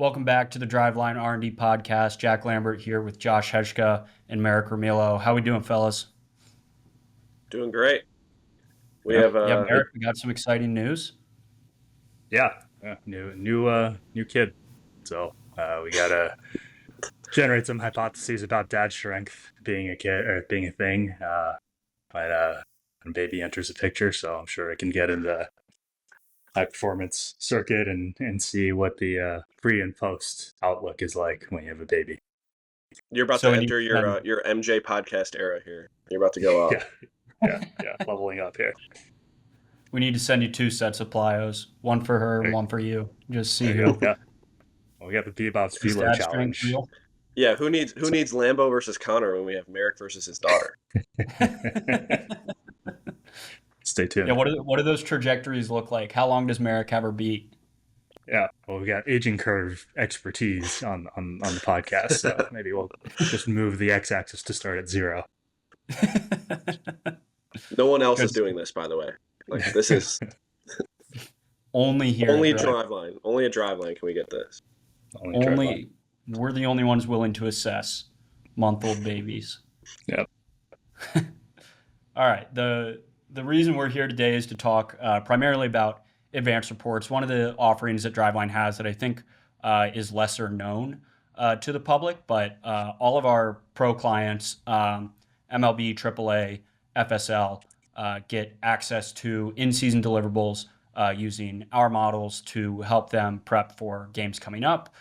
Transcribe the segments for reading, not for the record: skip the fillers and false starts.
Welcome back to the Driveline R&D podcast. Jack Lambert here with Josh Heshka and Marek Ramilo. How we doing, fellas? Doing great. We Yeah, have yeah, Marek, we got some exciting news. Yeah, new kid. So we gotta generate some hypotheses about dad strength being a kid or being a thing. When baby enters the picture, so I'm sure I can get in the high performance circuit and see what the pre and post outlook is like when you have a baby. you're about So to we need enter to send, your MJ podcast era here. You're about to go up. Yeah, yeah, leveling up here. we need to send you two sets of plyos, one for her and There, one for you. Just see there you go. who Yeah, well, we got the Bebop's is Velo dad strength challenge. real. Yeah, who needs So, Lambo versus Connor when we have Marek versus his daughter? stay Yeah, tuned. what do those trajectories look like? How long does Marek have her beat? Yeah, well, we got aging curve expertise on the podcast, so maybe we'll just move the x-axis to start at 0. No one else is Good. doing this, by the way. Like this is Only here only at Drive. Driveline. Only a Driveline can we get this. Only driveline. Only we're the only ones willing to assess month-old babies. Yep. All right. The reason we're here today is to talk primarily about advanced reports. One of the offerings that Driveline has that I think is lesser known to the public, but all of our pro clients, MLB, AAA, FSL, get access to in-season deliverables using our models to help them prep for games coming up,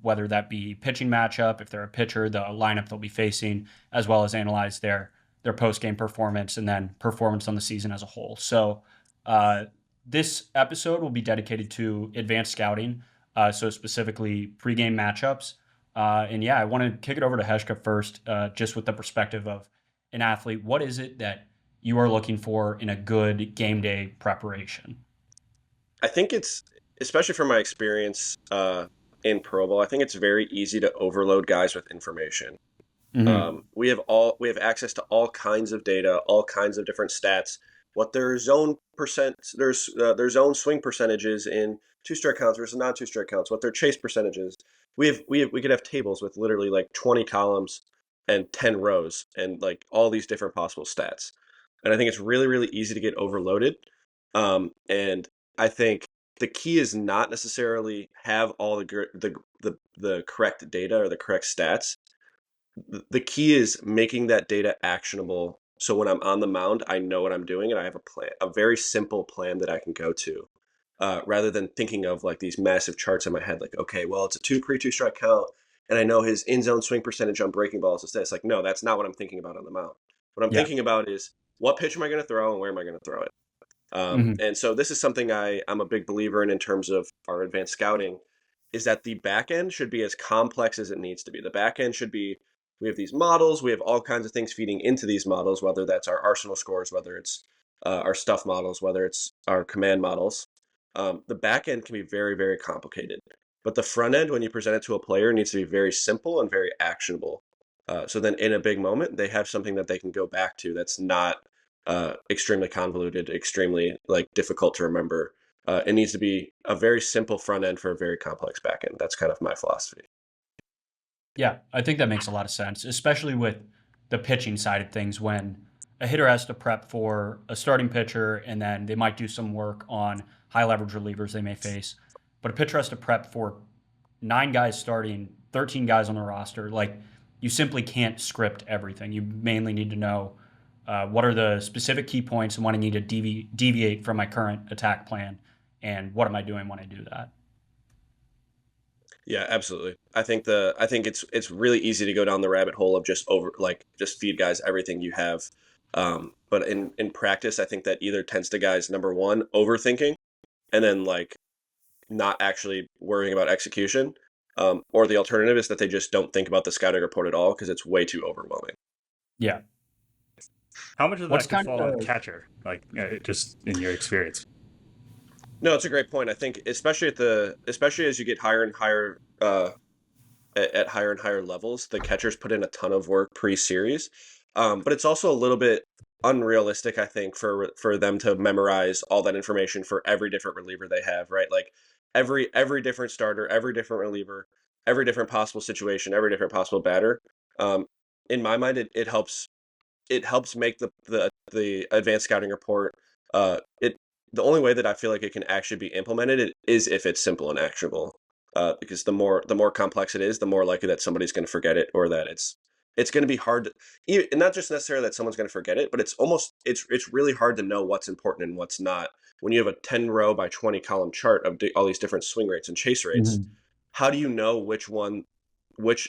whether that be pitching matchup, if they're a pitcher, the lineup they'll be facing, as well as analyze their post-game performance and then performance on the season as a whole. So this episode will be dedicated to advanced scouting, so specifically pregame matchups. And yeah, I want to kick it over to Heshka first, just with the perspective of an athlete. What is it that you are looking for in a good game day preparation? I think it's, especially from my experience in Pro Bowl, I think it's very easy to overload guys with information. Mm-hmm. We have access to all kinds of data, all kinds of different stats. What their zone swing percentages in two strike counts versus non two strike counts. What their chase percentages. We could have tables with literally like 20 columns and 10 rows and like all these different possible stats. And I think it's really easy to get overloaded. And I think the key is not necessarily have all the correct data or the correct stats. The key is making that data actionable. So when I'm on the mound, I know what I'm doing and I have a plan, a very simple plan that I can go to, rather than thinking of like these massive charts in my head. Like, okay, well, it's a two strike count, and I know his in zone swing percentage on breaking balls is this. Like, no, that's not what I'm thinking about on the mound. What I'm Yeah. thinking about is what pitch am I going to throw and where am I going to throw it. Mm-hmm. And so this is something I'm a big believer in terms of our advanced scouting, is that the back end should be as complex as it needs to be. The back end should be, we have these models, we have all kinds of things feeding into these models, whether that's our Arsenal scores, whether it's our stuff models, whether it's our command models. The back end can be very complicated, but the front end, when you present it to a player, needs to be very simple and very actionable. So then in a big moment, they have something that they can go back to that's not extremely convoluted, extremely like difficult to remember. It needs to be a very simple front end for a very complex back end. That's kind of my philosophy. Yeah, I think that makes a lot of sense, especially with the pitching side of things when a hitter has to prep for a starting pitcher and then they might do some work on high leverage relievers they may face. But a pitcher has to prep for 9 guys starting, 13 guys on the roster. Like, you simply can't script everything. You mainly need to know what are the specific key points and when I need to deviate from my current attack plan, and what am I doing when I do that. Yeah, absolutely. I think it's really easy to go down the rabbit hole of just feed guys everything you have. But in practice, I think that either tends to guys, number one, overthinking and then like not actually worrying about execution. Or the alternative is that they just don't think about the scouting report at all because it's way too overwhelming. Yeah. How much of What's that can kind fall on the of catcher? Like, just in your experience. No, it's a great point. I think especially as you get higher and higher at higher and higher levels, the catchers put in a ton of work pre-series. But it's also a little bit unrealistic, I think, for them to memorize all that information for every different reliever they have, right? Like every different starter, every different reliever, every different possible situation, every different possible batter. Um, in my mind, it helps make the advanced scouting report. It The only way that I feel like it can actually be implemented is if it's simple and actionable. Because the more complex it is, the more likely that somebody's going to forget it, or that it's going to be hard to, and not just necessarily that someone's going to forget it, but it's really hard to know what's important and what's not when you have a 10 row by 20 column chart of all these different swing rates and chase rates. Mhm. How do you know which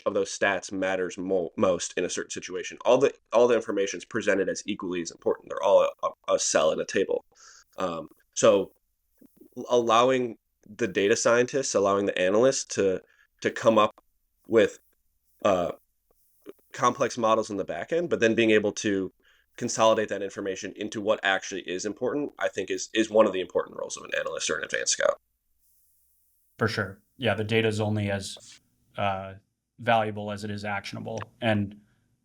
of those stats matters most in a certain situation? All the information is presented as equally as important. They're all a cell in a table. So allowing the data scientists, allowing the analysts to come up with uh, complex models in the back end, but then being able to consolidate that information into what actually is important, I think is one of the important roles of an analyst or an advanced scout. For sure. Yeah, the data is only as uh, valuable as it is actionable. And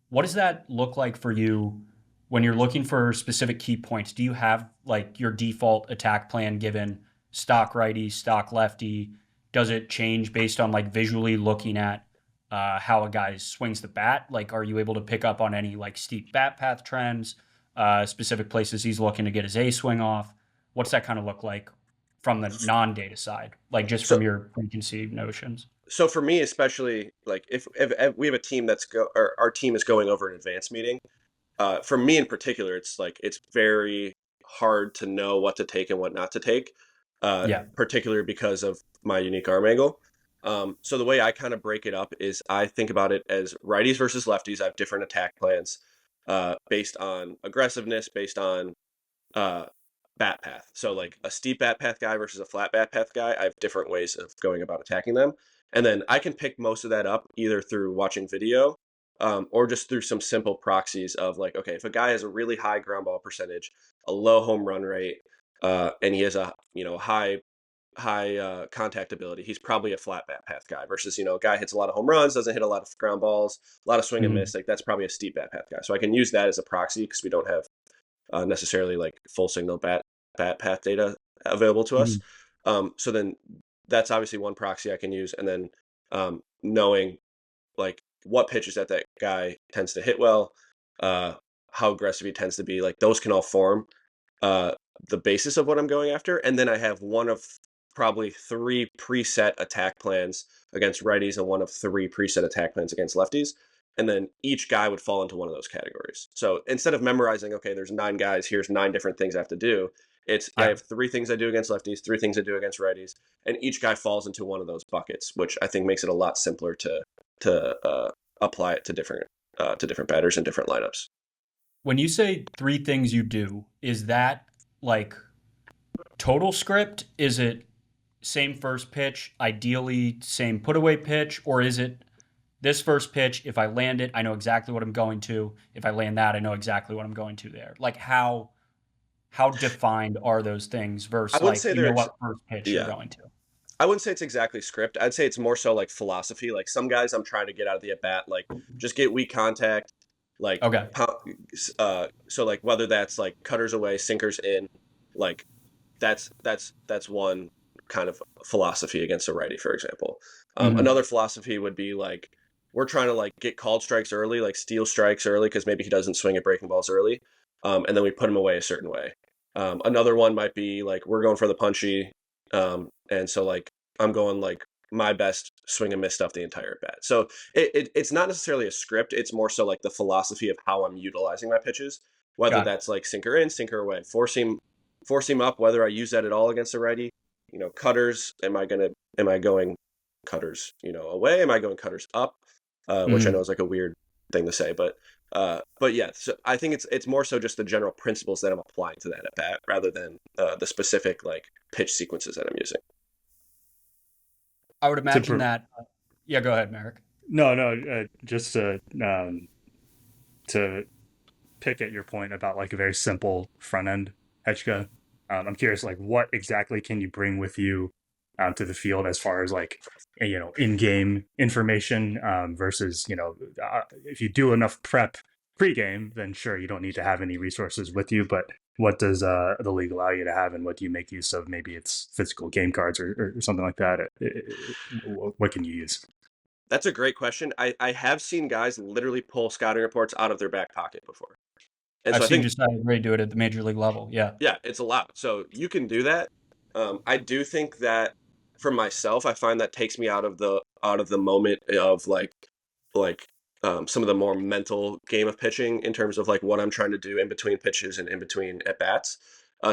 what does that look like for you when you're looking for specific key points? Do you have like your default attack plan given stock righty, stock lefty? Does it change based on like visually looking at how a guy swings the bat? Like, are you able to pick up on any like steep bat path trends, specific places he's looking to get his A swing off? What's that kind of look like from the non-data side, like just So from your preconceived notions? so for me, especially, like if we have a team or our team is going over an advanced meeting, for me in particular, it's very hard to know what to take and what not to take, Yeah. particularly because of my unique arm angle. So the way I kind of break it up is I think about it as righties versus lefties. I have different attack plans, based on aggressiveness, based on uh, bat path. So like a steep bat path guy versus a flat bat path guy, I have different ways of going about attacking them. And then I can pick most of that up either through watching video, or just through some simple proxies of like, okay, if a guy has a really high ground ball percentage, a low home run rate, and he has a high contact ability, he's probably a flat bat path guy versus a guy hits a lot of home runs, doesn't hit a lot of ground balls, a lot of swing and Mhm. miss. Like that's probably a steep bat path guy. So I can use that as a proxy because we don't have necessarily like full signal bat path data available to us. Mhm. So then that's obviously one proxy I can use, and then knowing like what pitches that guy tends to hit well, uh, how aggressive he tends to be, like those can all form uh, the basis of what I'm going after. And then I have one of probably three preset attack plans against righties and one of three preset attack plans against lefties. And then each guy would fall into one of those categories. So instead of memorizing, okay, there's 9 guys, here's 9 different things I have to do, I Yeah. have 3 things I do against lefties, 3 things I do against righties, and each guy falls into one of those buckets, which I think makes it a lot simpler to apply it to different batters and different lineups. When you say three things you do, is that like total script? Is it same first pitch, ideally same put away pitch, or is it this first pitch? If I land it, I know exactly what I'm going to. If I land that, I know exactly what I'm going to there. Like how defined are those things I versus wouldn't like say you know what first pitch you're yeah. going to? I wouldn't say it's exactly script. I'd say it's more so like philosophy. Like some guys I'm trying to get out of the at bat, like just get weak contact, like Okay. so like whether that's like cutters away, sinkers in, like that's one kind of philosophy against a righty, for example. Hmm. Another philosophy would be like we're trying to like get called strikes early, like steal strikes early because maybe he doesn't swing at breaking balls early, and then we put him away a certain way. Another one might be like we're going for the punchy, and so like I'm going like my best swing and miss stuff the entire bat. So it's not necessarily a script. It's more so like the philosophy of how I'm utilizing my pitches, whether Got it. that's like sinker in, sinker away, force him up, whether I use that at all against a righty. Cutters. Am I going cutters, away? Am I going cutters up? Which I know Mhm. is like a weird thing to say, but yeah. So I think it's more so just the general principles that I'm applying to that at bat, rather than the specific like pitch sequences that I'm using. I would To imagine pro- that. Yeah, go ahead, Merrick. no, no, just to pick at your point about like a very simple front end Hechka. I'm curious, like what exactly can you bring with you to the field as far as like in-game information versus if you do enough prep pre-game, then sure you don't need to have any resources with you. But what does the league allow you to have, and what do you make use of? Maybe it's physical game cards or something like that. What can you use? That's a great question. I have seen guys literally pull scouting reports out of their back pocket before. And so I've I seen think, just ready to do it at the major league level. Yeah. yeah, it's allowed. So you can do that. I do think that for myself, I find that takes me out of the moment of like some of the more mental game of pitching in terms of like what I'm trying to do in between pitches and in between at bats.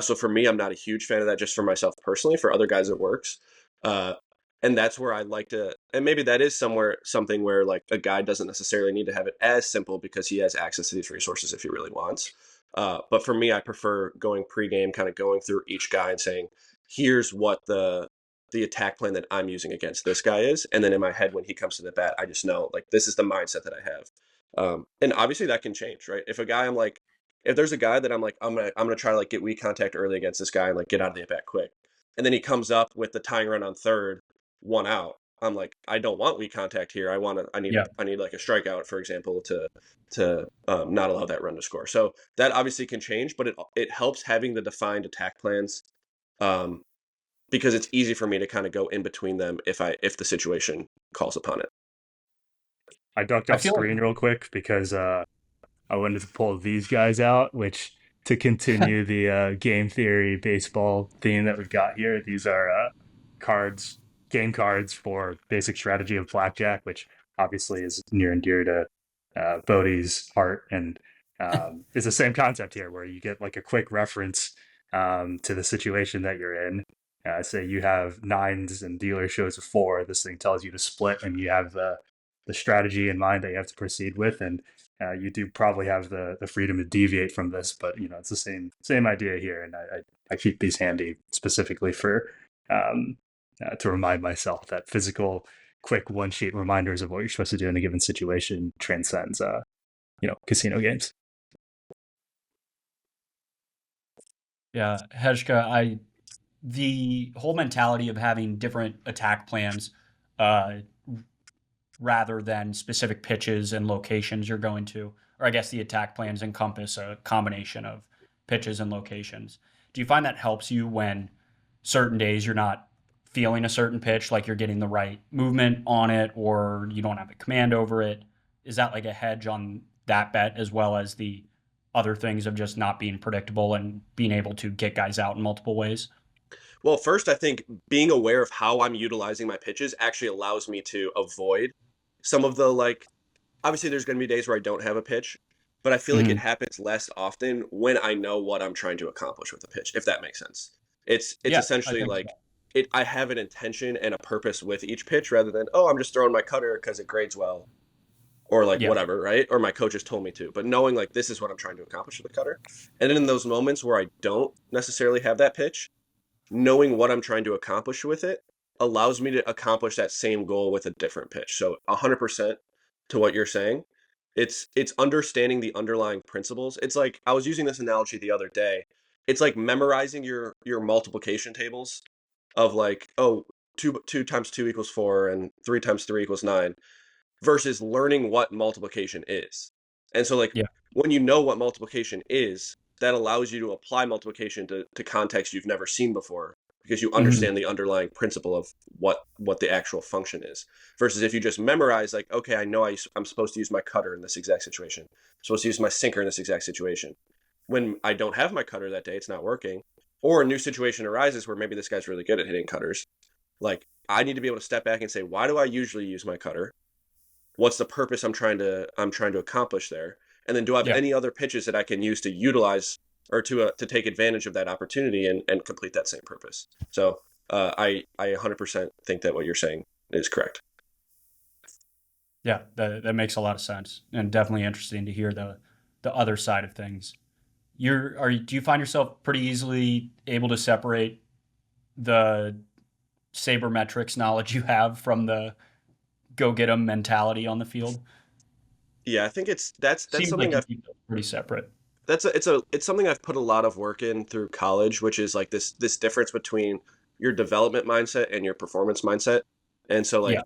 So for me, I'm not a huge fan of that just for myself personally. For other guys, it works. Uh, and that's where I like to, and maybe that is somewhere something where like a guy doesn't necessarily need to have it as simple because he has access to these resources if he really wants. But for me, I prefer going pregame, kind of going through each guy and saying, here's what the attack plan that I'm using against this guy is. And then in my head, when he comes to the bat, I just know like this is the mindset that I have. And obviously that can change, right? If there's a guy that I'm gonna try to like get weak contact early against this guy and like get out of the at bat quick, and then he comes up with the tying run on third, one out. I'm like, I don't want weak contact here. Yeah. I need like a strikeout, for example, to not allow that run to score. So that obviously can change, but it helps having the defined attack plans, um, because it's easy for me to kind of go in between them if the situation calls upon it. I ducked I off feel screen real quick because I wanted to pull these guys out, which to like continue the game theory baseball theme that we've got here. These are cards, game cards for basic strategy of blackjack, which obviously is near and dear to Bodie's heart, and it's the same concept here, where you get like a quick reference to the situation that you're in. Say you have nines and dealer shows a four. This thing tells you to split, and you have the strategy in mind that you have to proceed with, and you do probably have the freedom to deviate from this, but it's the same idea here, and I keep these handy specifically for to remind myself that physical, quick one sheet reminders of what you're supposed to do in a given situation transcends casino games. Yeah, Heshka, the whole mentality of having different attack plans, uh, rather than specific pitches and locations you're going to, or I guess the attack plans encompass a combination of pitches and locations. Do you find that helps you when certain days you're not feeling a certain pitch, like you're getting the right movement on it, or you don't have a command over it? Is that like a hedge on that bet as well as the other things of just not being predictable and being able to get guys out in multiple ways? Well, first, I think being aware of how I'm utilizing my pitches actually allows me to avoid some of the like. Obviously, there's going to be days where I don't have a pitch, but I feel like it Hmm. happens less often when I know what I'm trying to accomplish with a pitch, if that makes sense. It's Yeah, I essentially think so. like it. I have an intention and a purpose with each pitch rather than, oh, I'm just throwing my cutter because it grades well or like Yeah. whatever, right? Or my coach has told me to. But knowing like this is what I'm trying to accomplish with the cutter, and then in those moments where I don't necessarily have that pitch, knowing what I'm trying to accomplish with it allows me to accomplish that same goal with a different pitch. So 100% to what you're saying, it's understanding the underlying principles. It's like I was using this analogy the other day. It's like memorizing your multiplication tables of like, oh, two times two equals four and three times three equals nine, versus learning what multiplication is. And so like Yeah. when you know what multiplication is, that allows you to apply multiplication to context you've never seen before because you Hmm. understand the underlying principle of what the actual function is. Versus if you just memorize like, okay, I know I'm supposed to use my cutter in this exact situation. I'm supposed to use my sinker in this exact situation. When I don't have my cutter that day, it's not working. Or a new situation arises where maybe this guy's really good at hitting cutters. Like I need to be able to step back and say, why do I usually use my cutter? What's the purpose I'm trying to accomplish there, and then do I have Yeah. any other pitches that I can use to utilize or to take advantage of that opportunity and complete that same purpose. So I 100% think that what you're saying is correct. Yeah, that makes a lot of sense, and definitely interesting to hear the other side of things. Do you find yourself pretty easily able to separate the sabermetrics knowledge you have from the go get 'em mentality on the field? Yeah, I think that's Seems like something you I've keep those pretty separate. it's something I've put a lot of work in through college, which is like this difference between your development mindset and your performance mindset. And so Yeah. like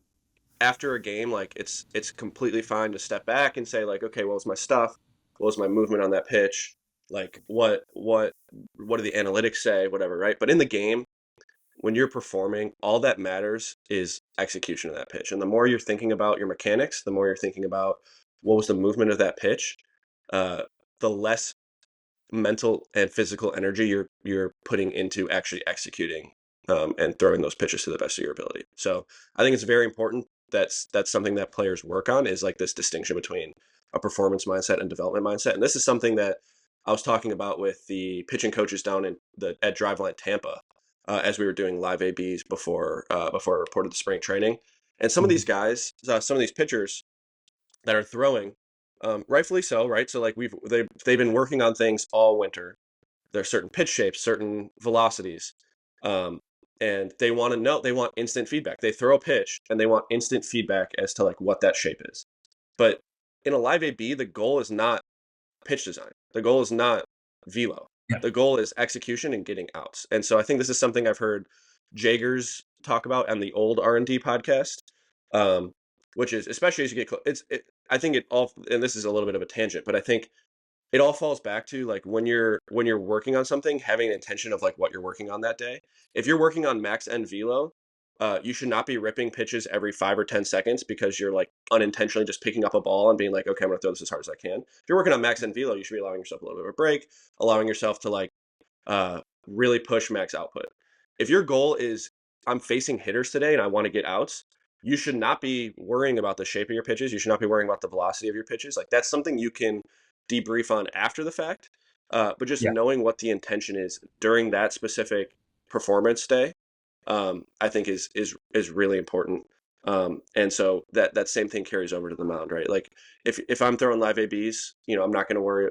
after a game, like it's completely fine to step back and say like, okay, what was my stuff? What was my movement on that pitch? like what do the analytics say, whatever, right? But in the game, when you're performing, all that matters is execution of that pitch. And the more you're thinking about your mechanics, the more you're thinking about what was the movement of that pitch, uh, the less mental and physical energy you're putting into actually executing and throwing those pitches to the best of your ability. So I think it's very important. That's something that players work on, is like this distinction between a performance mindset and development mindset. And this is something that I was talking about with the pitching coaches down at Driveline Tampa, as we were doing live ABs before I reported the spring training. And some of these guys, some of these pitchers that are throwing, rightfully so, right? So like they've been working on things all winter. There's certain pitch shapes, certain velocities, um, and they want to know. They want instant feedback. They throw a pitch and they want instant feedback as to like what that shape is. But in a live AB, the goal is not pitch design. The goal is not velo. Yeah. The goal is execution and getting outs. And so I think this is something I've heard Jagers talk about on the old R&D podcast, which is, especially as you get close, I think it all, and this is a little bit of a tangent, but I think it all falls back to like when you're working on something, having an intention of like what you're working on that day. If you're working on max end velo, you should not be ripping pitches every 5 or 10 seconds because you're like unintentionally just picking up a ball and being like, okay, I'm gonna throw this as hard as I can. If you're working on max end velo, you should be allowing yourself a little bit of a break, allowing yourself to like really push max output. If your goal is I'm facing hitters today and I want to get outs, you should not be worrying about the shape of your pitches. You should not be worrying about the velocity of your pitches. Like that's something you can debrief on after the fact. But just Yeah. knowing what the intention is during that specific performance day, I think is really important. And so that same thing carries over to the mound, right? Like if I'm throwing live ABs, I'm not going to worry.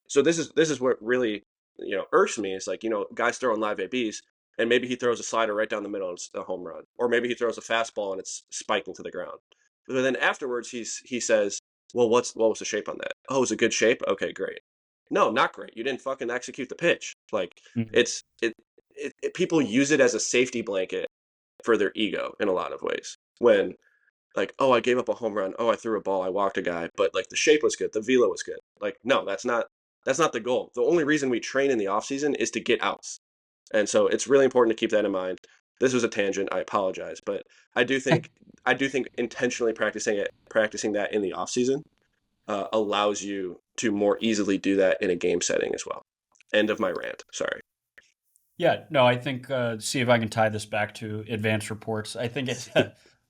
So this is what really irks me. Is like guys throwing live ABs, and maybe he throws a slider right down the middle and it's a home run, or maybe he throws a fastball and it's spiking to the ground. But then afterwards he says, well, what was the shape on that? Oh, it was a good shape. Okay, great. No, not great. You didn't fucking execute the pitch. Like Mhm. people use it as a safety blanket for their ego in a lot of ways. When like, oh, I gave up a home run. Oh, I threw a ball. I walked a guy, but like the shape was good. The velo was good. Like, no, that's not the goal. The only reason we train in the off season is to get outs. And so it's really important to keep that in mind. This was a tangent. I apologize, but I do think intentionally practicing that in the off season allows you to more easily do that in a game setting as well. End of my rant. Sorry. Yeah, no, I think see if I can tie this back to advanced reports. I think it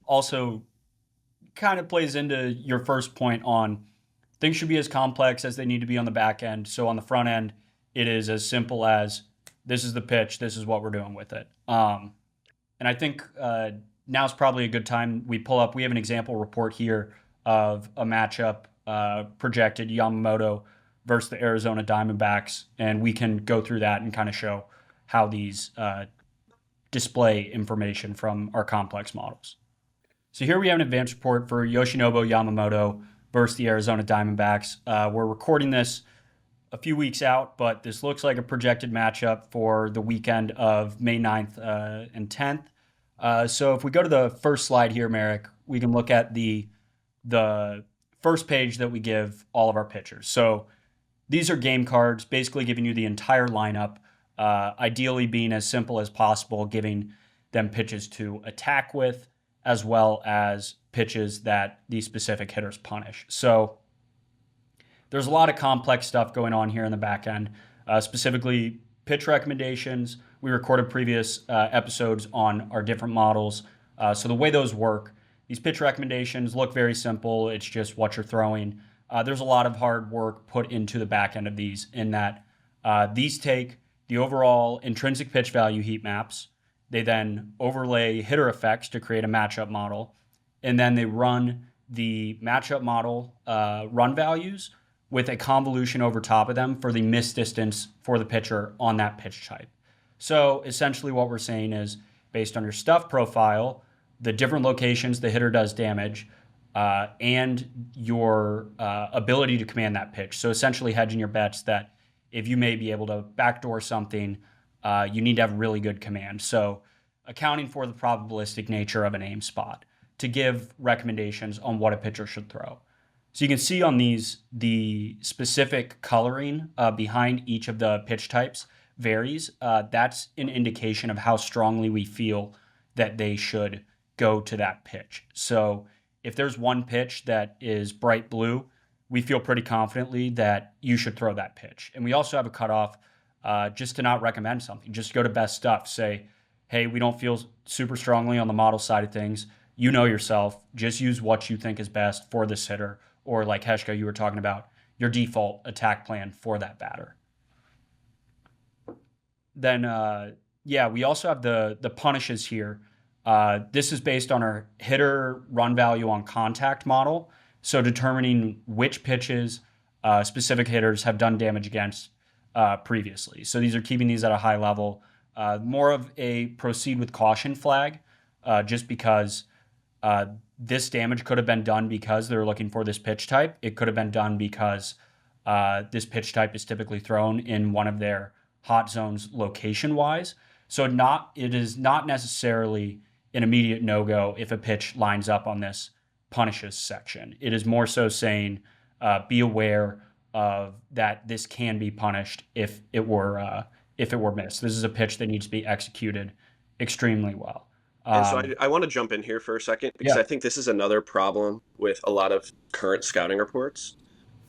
also kind of plays into your first point on things should be as complex as they need to be on the back end. So on the front end, it is as simple as this is the pitch, this is what we're doing with it. And I think now's probably a good time we pull up. We have an example report here of a matchup projected Yamamoto versus the Arizona Diamondbacks, and we can go through that and kind of show how these display information from our complex models. So here we have an advanced report for Yoshinobu Yamamoto versus the Arizona Diamondbacks. We're recording this a few weeks out, but this looks like a projected matchup for the weekend of May 9th and 10th. So if we go to the first slide here, Marek, we can look at the first page that we give all of our pitchers. So these are game cards, basically giving you the entire lineup, ideally being as simple as possible, giving them pitches to attack with, as well as pitches that these specific hitters punish. So there's a lot of complex stuff going on here in the back end, specifically pitch recommendations. We recorded previous episodes on our different models. So the way those work, these pitch recommendations look very simple. It's just what you're throwing. There's a lot of hard work put into the back end of these in that these take the overall intrinsic pitch value heat maps. They then overlay hitter effects to create a matchup model. And then they run the matchup model run values with a convolution over top of them for the miss distance for the pitcher on that pitch type. So essentially what we're saying is based on your stuff profile, the different locations the hitter does damage, and your ability to command that pitch. So essentially hedging your bets that if you may be able to backdoor something, you need to have really good command. So accounting for the probabilistic nature of an aim spot to give recommendations on what a pitcher should throw. So you can see on these the specific coloring behind each of the pitch types varies. That's an indication of how strongly we feel that they should go to that pitch. So if there's one pitch that is bright blue, we feel pretty confidently that you should throw that pitch. And we also have a cutoff just to not recommend something. Just go to best stuff. Say, hey, we don't feel super strongly on the model side of things. You know yourself. Just use what you think is best for this hitter, or like Heshka, you were talking about, your default attack plan for that batter. Then, yeah, we also have the punishes here. This is based on our hitter run value on contact model. So determining which pitches specific hitters have done damage against previously. So these are keeping these at a high level. More of a proceed with caution flag, just because this damage could have been done because they're looking for this pitch type. It could have been done because this pitch type is typically thrown in one of their hot zones location-wise. So it is not necessarily an immediate no-go if a pitch lines up on this punishes section. It is more so saying be aware of that this can be punished if it were missed. This is a pitch that needs to be executed extremely well. And so I want to jump in here for a second because Yeah. I think this is another problem with a lot of current scouting reports,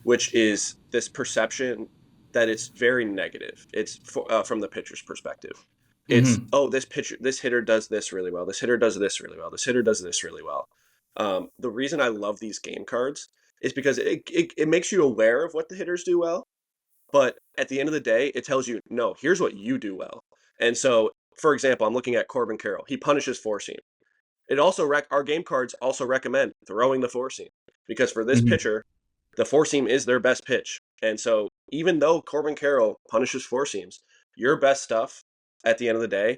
which is this perception that it's very negative. It's from the pitcher's perspective. It's, oh, this hitter does this really well. This hitter does this really well. This hitter does this really well. The reason I love these game cards is because it makes you aware of what the hitters do well. But at the end of the day, it tells you, no, here's what you do well. And so, for example, I'm looking at Corbin Carroll. He punishes four seam. It also our game cards also recommend throwing the four seam because for this pitcher, the four seam is their best pitch. And so even though Corbin Carroll punishes four seams, your best stuff at the end of the day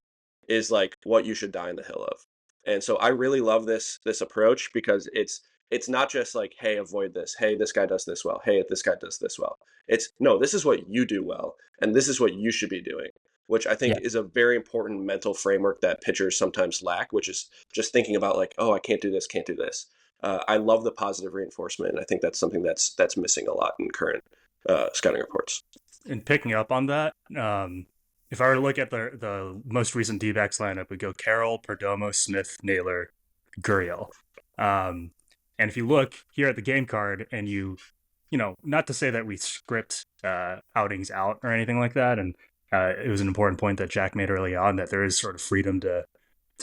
is like what you should die in the hill of. And so I really love this approach because it's not just like, hey, avoid this. Hey, this guy does this well. Hey, this guy does this well. It's no, this is what you do well, and this is what you should be doing, which I think is a very important mental framework that pitchers sometimes lack, which is just thinking about like, oh, I can't do this, can't do this. I love the positive reinforcement, and I think that's something that's missing a lot in current scouting reports. And picking up on that, if I were to look at the most recent D-backs lineup, we go Carroll, Perdomo, Smith, Naylor, Gurriel. And if you look here at the game card and you know, not to say that we script outings out or anything like that. And it was an important point that Jack made early on that there is sort of freedom to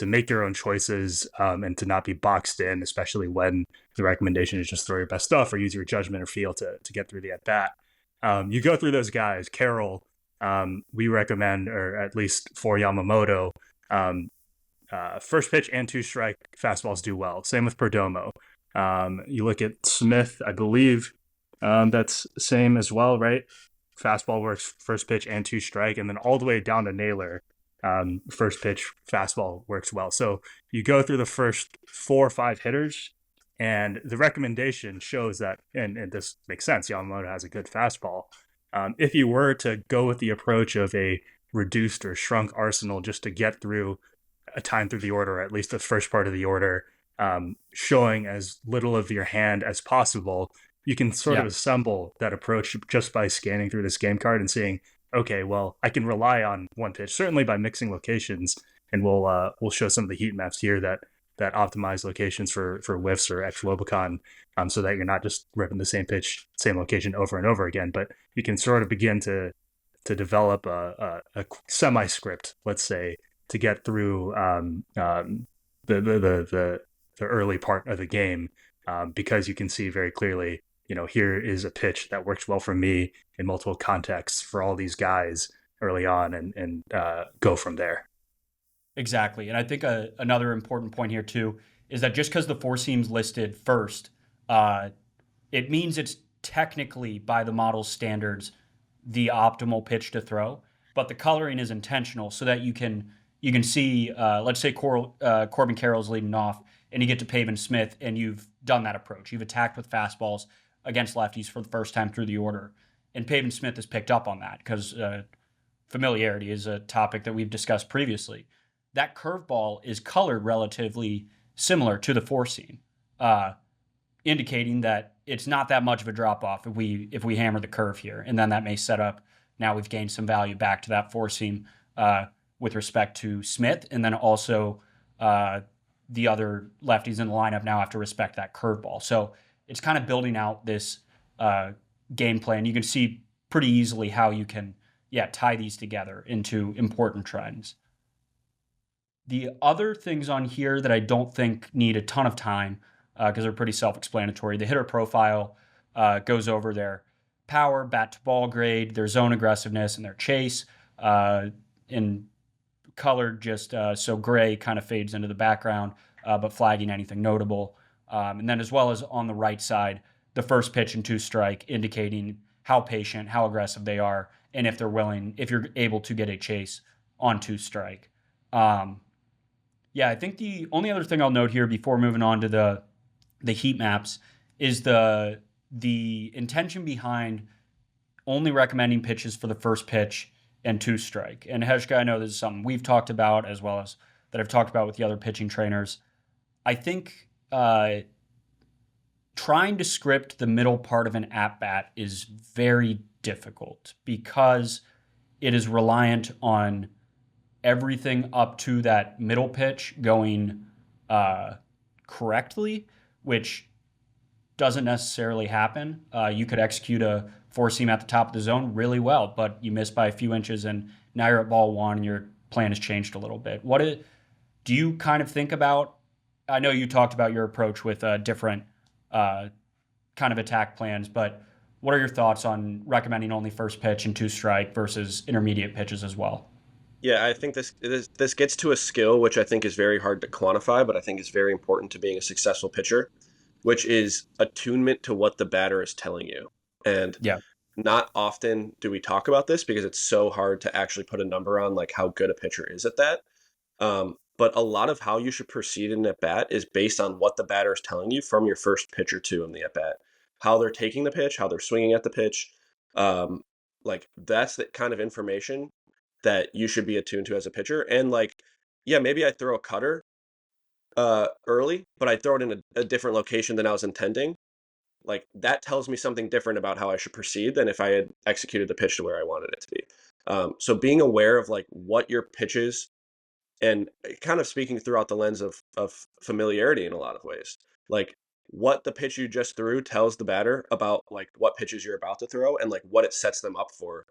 make your own choices and to not be boxed in, especially when the recommendation is just throw your best stuff or use your judgment or feel to get through the at-bat. You go through those guys. Carroll, we recommend, or at least for Yamamoto, first pitch and two strike fastballs do well. Same with Perdomo. You look at Smith, I believe that's same as well, right? Fastball works first pitch and two strike, and then all the way down to Naylor, first pitch fastball works well. So you go through the first 4 or 5 hitters, and the recommendation shows that, and this makes sense, Yamamoto has a good fastball. If you were to go with the approach of a reduced or shrunk arsenal just to get through a time through the order, or at least the first part of the order, showing as little of your hand as possible, you can sort of assemble that approach just by scanning through this game card and seeing, okay, well, I can rely on one pitch, certainly by mixing locations, and we'll show some of the heat maps here that optimize locations for whiffs or ex-Wobicon, so that you're not just ripping the same pitch, same location over and over again, but you can sort of begin to develop a semi-script, let's say, to get through the early part of the game, because you can see very clearly, you know, here is a pitch that works well for me in multiple contexts for all these guys early on, and go from there. Exactly. And I think another important point here too is that just because the four seam's listed first, it means it's technically, by the model's standards, the optimal pitch to throw. But the coloring is intentional so that you can see, let's say Corbin Carroll's leading off, and you get to Pavin Smith, and you've done that approach. You've attacked with fastballs against lefties for the first time through the order. And Pavin Smith has picked up on that because familiarity is a topic that we've discussed previously. That curveball is colored relatively similar to the four seam, indicating that it's not that much of a drop off if we hammer the curve here, and then that may set up. Now we've gained some value back to that four seam with respect to Smith, and then also the other lefties in the lineup now have to respect that curveball. So it's kind of building out this game plan. You can see pretty easily how you can tie these together into important trends. The other things on here that I don't think need a ton of time because they're pretty self-explanatory. The hitter profile goes over their power, bat to ball grade, their zone aggressiveness, and their chase. In colored just so gray kind of fades into the background, but flagging anything notable. And then as well as on the right side, the first pitch and two strike indicating how patient, how aggressive they are, and if you're able to get a chase on two strike. I think the only other thing I'll note here before moving on to the heat maps is the intention behind only recommending pitches for the first pitch and two strike. And Heshka, I know this is something we've talked about as well as that I've talked about with the other pitching trainers. I think trying to script the middle part of an at-bat is very difficult because it is reliant on everything up to that middle pitch going correctly, which doesn't necessarily happen. You could execute a four seam at the top of the zone really well, but you miss by a few inches and now you're at ball one and your plan has changed a little bit. Do you kind of think about, I know you talked about your approach with different kind of attack plans, but what are your thoughts on recommending only first pitch and two strike versus intermediate pitches as well? Yeah, I think this gets to a skill which I think is very hard to quantify, but I think is very important to being a successful pitcher, which is attunement to what the batter is telling you. And not often do we talk about this because it's so hard to actually put a number on like how good a pitcher is at that. But a lot of how you should proceed in at bat is based on what the batter is telling you from your first pitch or two in the at bat, how they're taking the pitch, how they're swinging at the pitch. Like that's the kind of information that you should be attuned to as a pitcher. And like, maybe I throw a cutter early, but I throw it in a different location than I was intending. Like that tells me something different about how I should proceed than if I had executed the pitch to where I wanted it to be. So being aware of like what your pitches and kind of speaking throughout the lens of familiarity in a lot of ways, like what the pitch you just threw tells the batter about like what pitches you're about to throw and like what it sets them up for.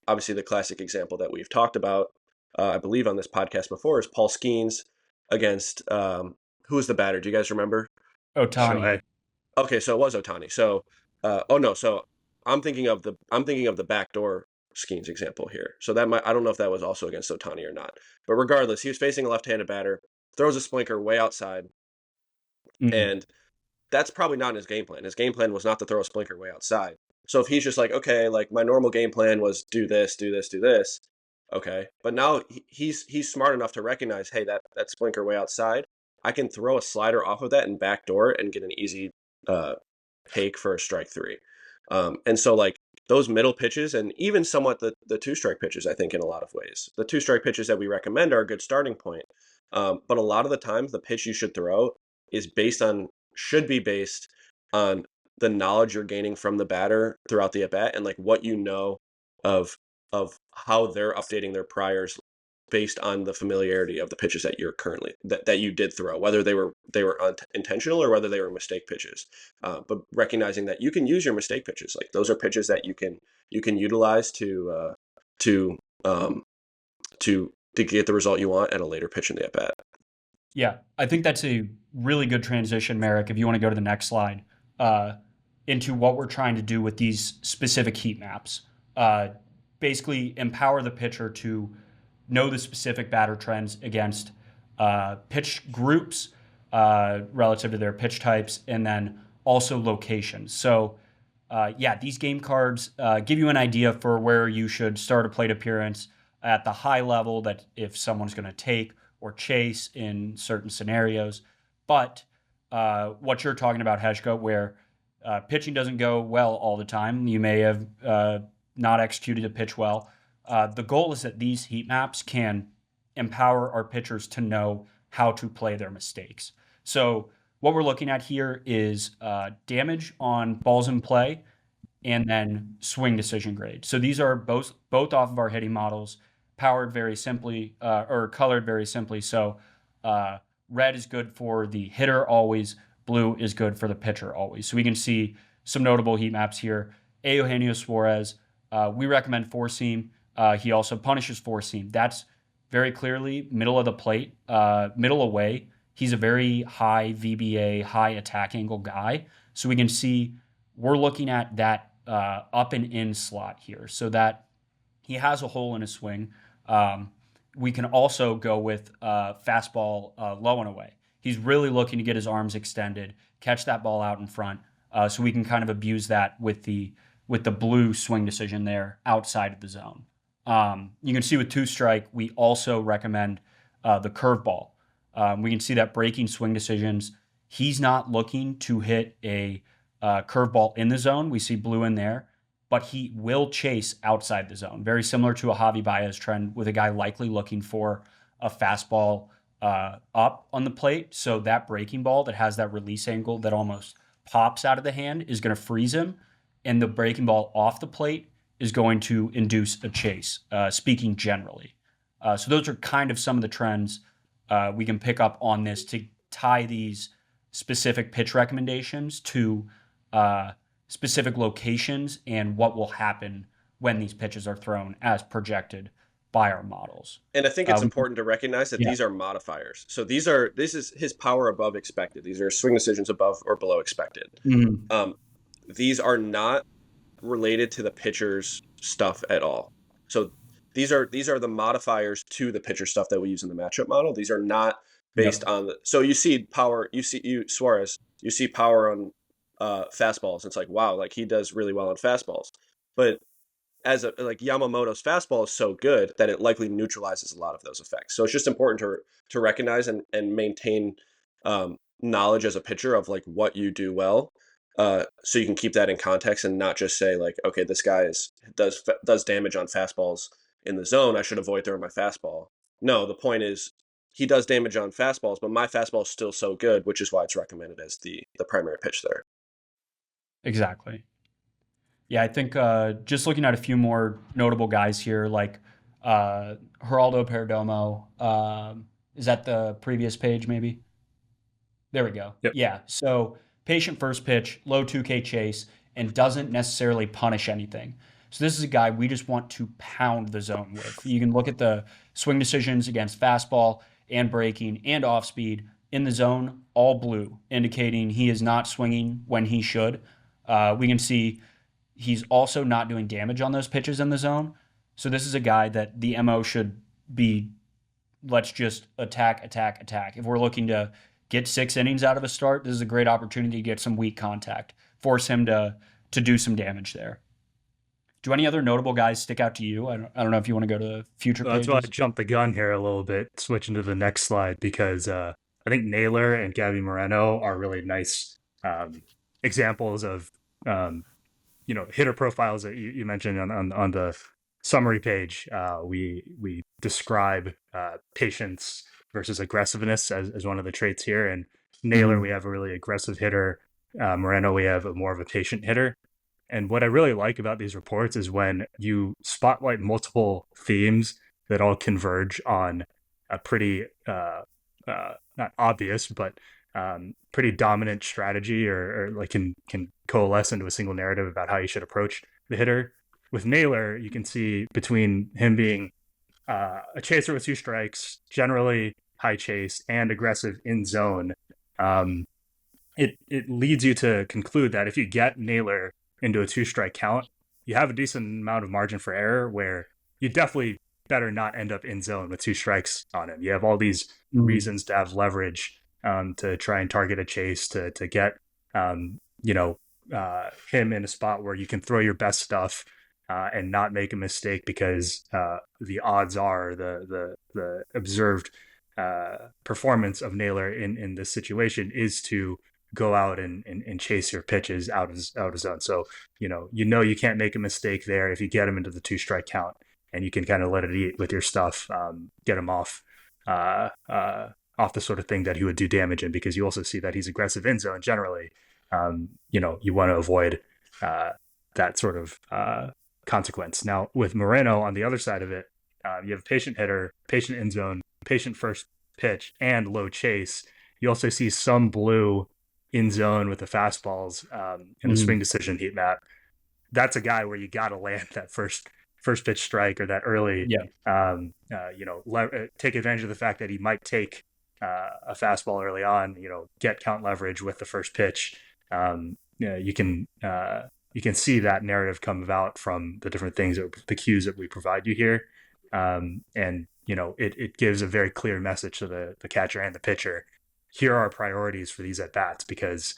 Obviously the classic example that we've talked about, I believe on this podcast before, is Paul Skeens against, who was the batter? Do you guys remember? Ohtani. Okay, so it was Ohtani. So, so I'm thinking of the backdoor Skeens example here. So I don't know if that was also against Ohtani or not. But regardless, he was facing a left-handed batter, throws a splinker way outside, and that's probably not in his game plan. His game plan was not to throw a splinker way outside. So if he's just like, okay, like my normal game plan was do this, do this, do this, okay. But now he's smart enough to recognize, hey, that splinker way outside, I can throw a slider off of that and backdoor and get an easy take for a strike three. And so like those middle pitches and even somewhat the two strike pitches, I think in a lot of ways, the two strike pitches that we recommend are a good starting point. But a lot of the times the pitch you should throw should be based on the knowledge you're gaining from the batter throughout the at bat and like what you know of how they're updating their priors based on the familiarity of the pitches that you're currently that you did throw, whether they were intentional or whether they were mistake pitches. But recognizing that you can use your mistake pitches, like those are pitches that you can utilize to get the result you want at a later pitch in the at bat. Yeah, I think that's a really good transition, Marek, if you want to go to the next slide, into what we're trying to do with these specific heat maps. Basically, empower the pitcher to know the specific batter trends against pitch groups relative to their pitch types, and then also locations. So, these game cards give you an idea for where you should start a plate appearance at the high level, that if someone's going to take or chase in certain scenarios. But what you're talking about, Heshka, where pitching doesn't go well all the time, you may have not executed a pitch well. The goal is that these heat maps can empower our pitchers to know how to play their mistakes. So what we're looking at here is damage on balls in play and then swing decision grade. So these are both off of our hitting models, powered very simply or colored very simply. So red is good for the hitter always, blue is good for the pitcher always. So we can see some notable heat maps here. Eugenio Suarez, we recommend four seam. He also punishes four seam. That's very clearly middle of the plate, middle away. He's a very high VBA, high attack angle guy. So we can see we're looking at that up and in slot here, so that he has a hole in his swing. We can also go with fastball low and away. He's really looking to get his arms extended, catch that ball out in front, so we can kind of abuse that with the blue swing decision there outside of the zone. You can see with two strike, we also recommend the curveball. We can see that breaking swing decisions. He's not looking to hit a curveball in the zone. We see blue in there, but he will chase outside the zone. Very similar to a Javi Baez trend with a guy likely looking for a fastball up on the plate. So that breaking ball that has that release angle that almost pops out of the hand is going to freeze him. And the breaking ball off the plate is going to induce a chase, speaking generally. So those are kind of some of the trends we can pick up on this to tie these specific pitch recommendations to specific locations and what will happen when these pitches are thrown as projected by our models. And I think it's important to recognize that Yeah. these are modifiers. So this is his power above expected. These are swing decisions above or below expected. Mhm. These are not related to the pitcher's stuff at all. So these are the modifiers to the pitcher stuff that we use in the matchup model. These are not based on the. So you see power. Suarez. You see power on fastballs. It's like, wow, like he does really well on fastballs. But as like Yamamoto's fastball is so good that it likely neutralizes a lot of those effects. So it's just important to recognize and maintain knowledge as a pitcher of like what you do well, so you can keep that in context and not just say like, okay, this guy does damage on fastballs in the zone, I should avoid throwing my fastball. No, the point is he does damage on fastballs, but my fastball is still so good, which is why it's recommended as the primary pitch there. Exactly. Yeah, I think just looking at a few more notable guys here, like Geraldo Perdomo. Is that the previous page, maybe? There we go. Yep. Yeah. So patient first pitch, low 2K chase, and doesn't necessarily punish anything. So this is a guy we just want to pound the zone with. You can look at the swing decisions against fastball and breaking and off speed in the zone, all blue, indicating he is not swinging when he should. We can see he's also not doing damage on those pitches in the zone. So this is a guy that the MO should be, let's just attack. If we're looking to get 6 innings out of a start, this is a great opportunity to get some weak contact, force him to do some damage there. Do any other notable guys stick out to you? I don't know if you want to go to future pages. That's why I jumped the gun here a little bit, switching to the next slide, because I think Naylor and Gabby Moreno are really nice examples of hitter profiles that you mentioned on the summary page. We describe patience versus aggressiveness as one of the traits here. And Naylor, we have a really aggressive hitter. Moreno, we have more of a patient hitter. And what I really like about these reports is when you spotlight multiple themes that all converge on a pretty, not obvious, but pretty dominant strategy or like can coalesce into a single narrative about how you should approach the hitter. With Naylor, you can see between him being a chaser with 2 strikes, generally high chase and aggressive in zone, it leads you to conclude that if you get Naylor into a 2-strike count, you have a decent amount of margin for error where you definitely better not end up in zone with 2 strikes on him. You have all these reasons to have leverage to try and target a chase, to get him in a spot where you can throw your best stuff and not make a mistake, because the odds are the observed performance of Naylor in this situation is to go out and chase your pitches out of zone. So you can't make a mistake there if you get him into the 2-strike count, and you can kind of let it eat with your stuff, get him off off the sort of thing that he would do damage in, because you also see that he's aggressive in zone generally. You want to avoid that sort of consequence. Now, with Moreno on the other side of it, you have a patient hitter, patient in zone, patient first pitch, and low chase. You also see some blue in zone with the fastballs in a swing decision heat map. That's a guy where you got to land that first pitch strike or that early, Yeah. take advantage of the fact that he might take a fastball early on, get count leverage with the first pitch. You can see that narrative come about from the different things, the cues that we provide you here. And it gives a very clear message to the catcher and the pitcher. Here are priorities for these at bats, because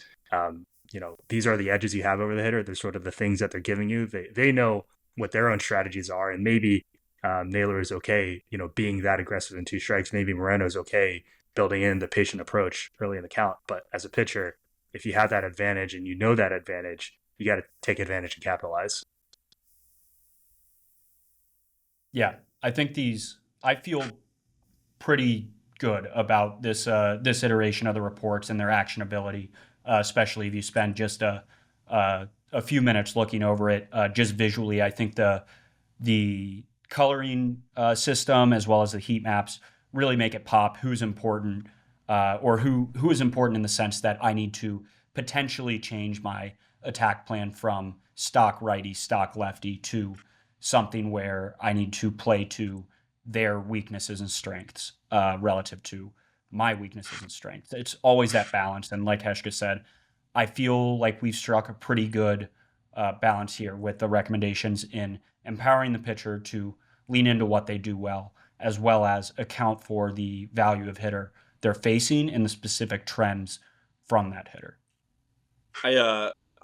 these are the edges you have over the hitter. They're sort of the things that they're giving you. They know what their own strategies are, and maybe Naylor is okay, being that aggressive in two strikes. Maybe Moreno is okay building in the patient approach early in the count. But as a pitcher, if you have that advantage and you know that advantage, you got to take advantage and capitalize. Yeah, I feel pretty good about this iteration of the reports and their actionability, especially if you spend just a few minutes looking over it just visually. I think the coloring system as well as the heat maps really make it pop who's important, or who is important in the sense that I need to potentially change my attack plan from stock righty, stock lefty to something where I need to play to their weaknesses and strengths relative to my weaknesses and strengths. It's always that balance. And like Heshka said, I feel like we've struck a pretty good balance here with the recommendations in empowering the pitcher to lean into what they do well, as well as account for the value of hitter they're facing and the specific trends from that hitter.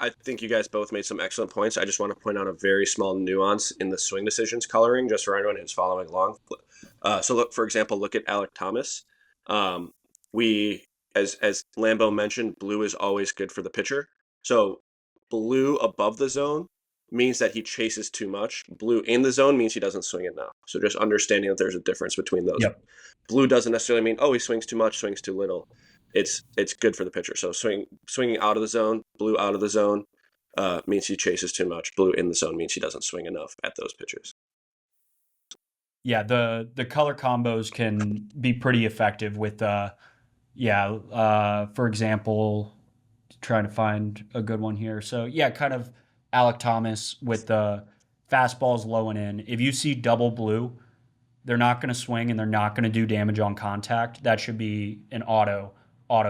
I think you guys both made some excellent points. I just want to point out a very small nuance in the swing decisions coloring, just for anyone who's following along. So look, for example, look at Alek Thomas. We, as Lambo mentioned, blue is always good for the pitcher. So blue above the zone means that he chases too much. Blue in the zone means he doesn't swing enough. So just understanding that there's a difference between those. Yep. Blue doesn't necessarily mean, he swings too much, swings too little. It's good for the pitcher. So swinging out of the zone, blue out of the zone, means he chases too much. Blue in the zone means he doesn't swing enough at those pitches. Yeah, the color combos can be pretty effective with for example, trying to find a good one here. So yeah, kind of Alek Thomas with the fastballs low and in. If you see double blue, they're not going to swing and they're not going to do damage on contact. That should be an auto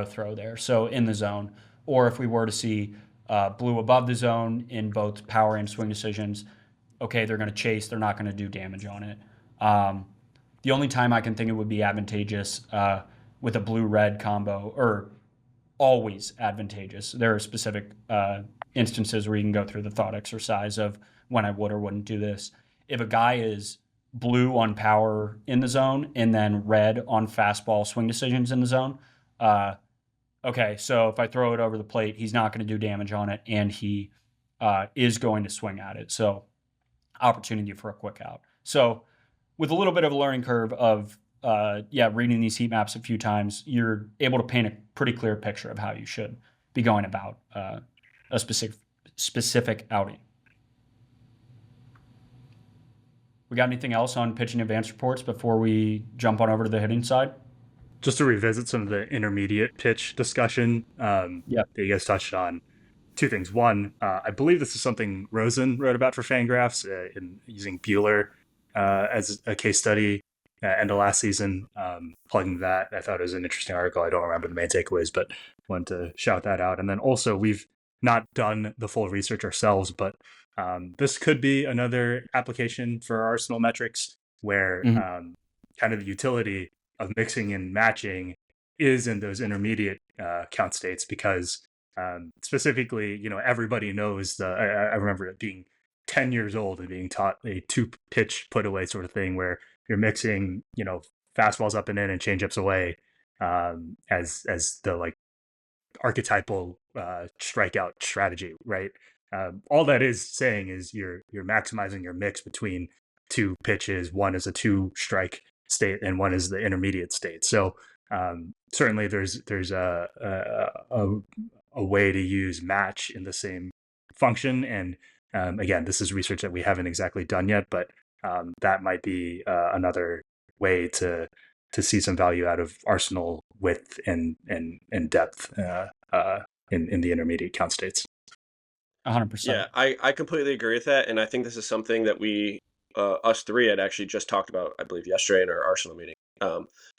throw there. So in the zone, or if we were to see blue above the zone in both power and swing decisions, okay, they're going to chase. They're not going to do damage on it. The only time I can think it would be advantageous with a blue-red combo, or always advantageous. There are specific instances where you can go through the thought exercise of when I would or wouldn't do this. If a guy is blue on power in the zone and then red on fastball swing decisions in the zone, okay, so if I throw it over the plate, he's not going to do damage on it, and he is going to swing at it. So opportunity for a quick out. So with a little bit of a learning curve of reading these heat maps a few times, you're able to paint a pretty clear picture of how you should be going about a specific outing. We got anything else on pitching advanced reports before we jump on over to the hitting side? Just to revisit some of the intermediate pitch discussion that you guys touched on. Two things. One, I believe this is something Rosen wrote about for Fangraphs in using Bueller as a case study end of last season. Plugging that, I thought it was an interesting article. I don't remember the main takeaways, but wanted to shout that out. And then also, we've not done the full research ourselves, but this could be another application for Arsenal metrics where kind of the utility of mixing and matching is in those intermediate count states, because specifically, everybody knows I remember it being 10 years old and being taught a 2-pitch put away sort of thing where you're mixing, fastballs up and in and changeups away as the like archetypal strikeout strategy, right? All that is saying is you're maximizing your mix between two pitches. One is a 2-strike state and one is the intermediate state. So certainly there's a way to use match in the same function, and again, this is research that we haven't exactly done yet, but that might be another way to see some value out of Arsenal width and depth in the intermediate count states. 100%. Yeah, I completely agree with that, and I think this is something that we, us three, had actually just talked about, I believe, yesterday in our Arsenal meeting,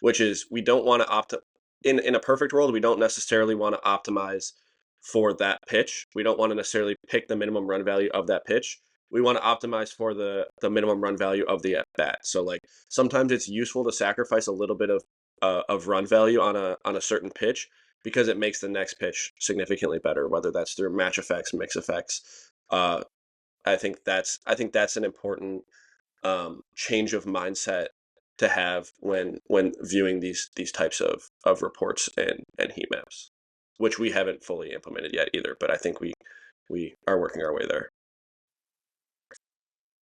which is we don't want to in a perfect world, we don't necessarily want to optimize for that pitch. We don't want to necessarily pick the minimum run value of that pitch. We want to optimize for the minimum run value of the at bat. So like sometimes it's useful to sacrifice a little bit of run value on a certain pitch because it makes the next pitch significantly better, whether that's through match effects, mix effects. I think that's an important change of mindset to have when viewing these types of reports and heat maps, which we haven't fully implemented yet either. But I think we are working our way there.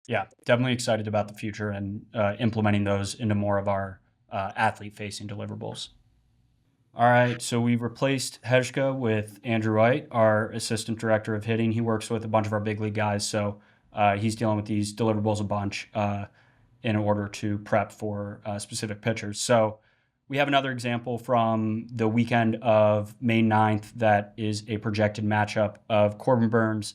Yeah, definitely excited about the future and implementing those into more of our athlete-facing deliverables. All right, so we've replaced Hejka with Andrew Aydt, our assistant director of hitting. He works with a bunch of our big league guys, so he's dealing with these deliverables a bunch in order to prep for specific pitchers. So we have another example from the weekend of May 9th that is a projected matchup of Corbin Burnes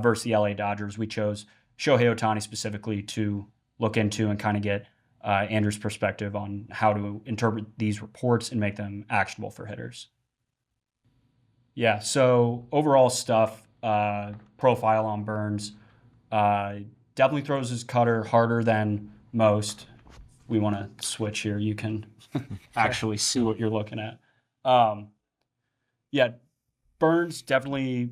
versus the LA Dodgers. We chose Shohei Ohtani specifically to look into and kind of get Andrew's perspective on how to interpret these reports and make them actionable for hitters. Yeah, so overall stuff, profile on Burnes, definitely throws his cutter harder than most. We want to switch here. You can actually see what you're looking at. Yeah, Burnes definitely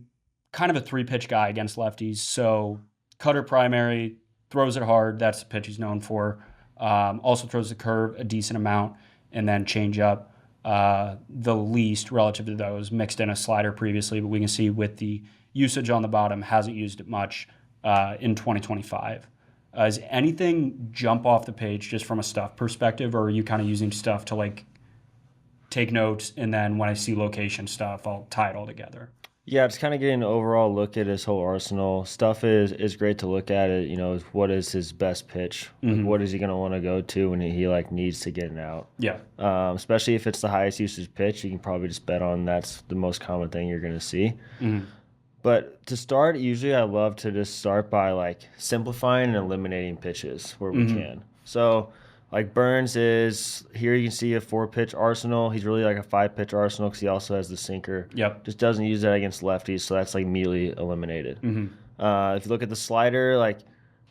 kind of a three-pitch guy against lefties. So cutter primary, throws it hard. That's the pitch he's known for. Also throws the curve a decent amount, and then change up the least relative to those. Mixed in a slider previously, but we can see with the usage on the bottom, hasn't used it much in 2025. Does anything jump off the page just from a stuff perspective, or are you kind of using stuff to like take notes, and then when I see location stuff, I'll tie it all together? Yeah, just kind of getting an overall look at his whole arsenal. Stuff is great to look at it. You know, what is his best pitch? Like, what is he going to want to go to when he like needs to get an out? Yeah. Especially if it's the highest usage pitch, you can probably just bet on that's the most common thing you're going to see. But to start, usually I love to just start by like simplifying and eliminating pitches where we can. So like Burnes is, here you can see a 4-pitch arsenal. He's really like a 5-pitch arsenal because he also has the sinker. Yep. Just doesn't use that against lefties, so that's like immediately eliminated. If you look at the slider, like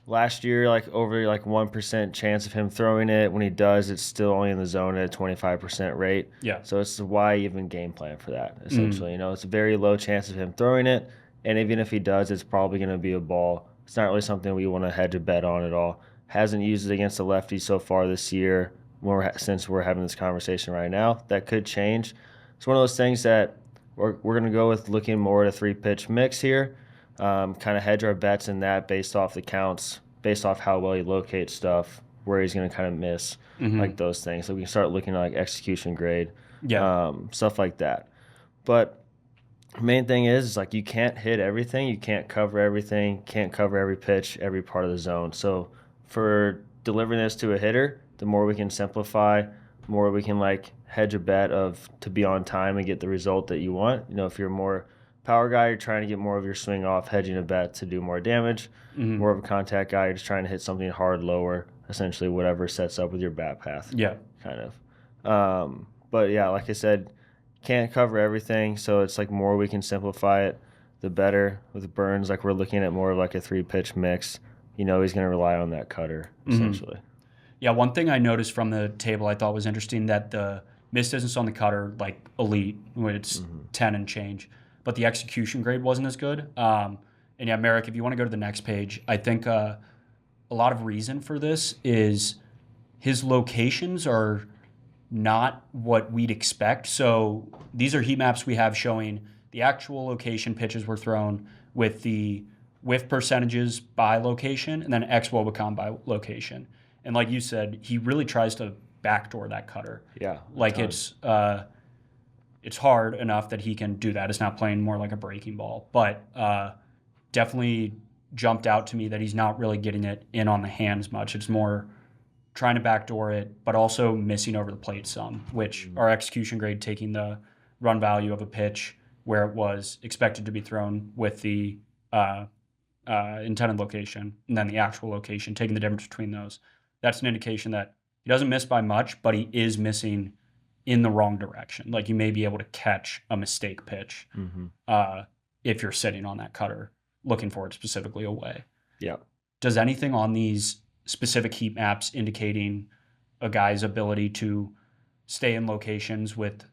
last year, like over like 1% chance of him throwing it. When he does, it's still only in the zone at a 25% rate. Yeah. So it's why even game plan for that, essentially. You know, it's a very low chance of him throwing it, and even if he does, it's probably going to be a ball. It's not really something we want to hedge a bet on at all. Hasn't used it against the lefty so far this year. Since we're having this conversation right now, that could change. It's one of those things that we're going to go with looking more at a 3-pitch mix here. Kind of hedge our bets in that based off the counts, based off how well he locates stuff, where he's going to kind of miss, like those things. So we can start looking at like execution grade, stuff like that. But the main thing is like you can't hit everything, you can't cover everything, can't cover every pitch, every part of the zone. So for delivering this to a hitter, the more we can simplify, the more we can like hedge a bet of to be on time and get the result that you want. You know, if you're more power guy, you're trying to get more of your swing off, hedging a bet to do more damage. More of a contact guy, you're just trying to hit something hard, lower, essentially whatever sets up with your bat path. Yeah. Kind of. But yeah, like I said, can't cover everything, so it's like more we can simplify it, the better. With Burnes, like we're looking at more of like a 3-pitch mix. You know, he's going to rely on that cutter, essentially. Yeah, one thing I noticed from the table I thought was interesting that the miss distance on the cutter, like elite, when it's 10 and change, but the execution grade wasn't as good. And yeah, Marek, if you want to go to the next page, I think a lot of reason for this is his locations are not what we'd expect. So these are heat maps we have showing the actual location pitches were thrown with the whiff percentages by location and then ex-Wobicon by location. And like you said, he really tries to backdoor that cutter. Yeah. Like it's hard enough that he can do that. It's not playing more like a breaking ball, but definitely jumped out to me that he's not really getting it in on the hands much. It's more trying to backdoor it, but also missing over the plate some, which our execution grade taking the run value of a pitch where it was expected to be thrown with the intended location and then the actual location, taking the difference between those. That's an indication that he doesn't miss by much, but he is missing in the wrong direction. Like you may be able to catch a mistake pitch if you're sitting on that cutter looking for it specifically away. Yeah. Does anything on these specific heat maps indicating a guy's ability to stay in locations with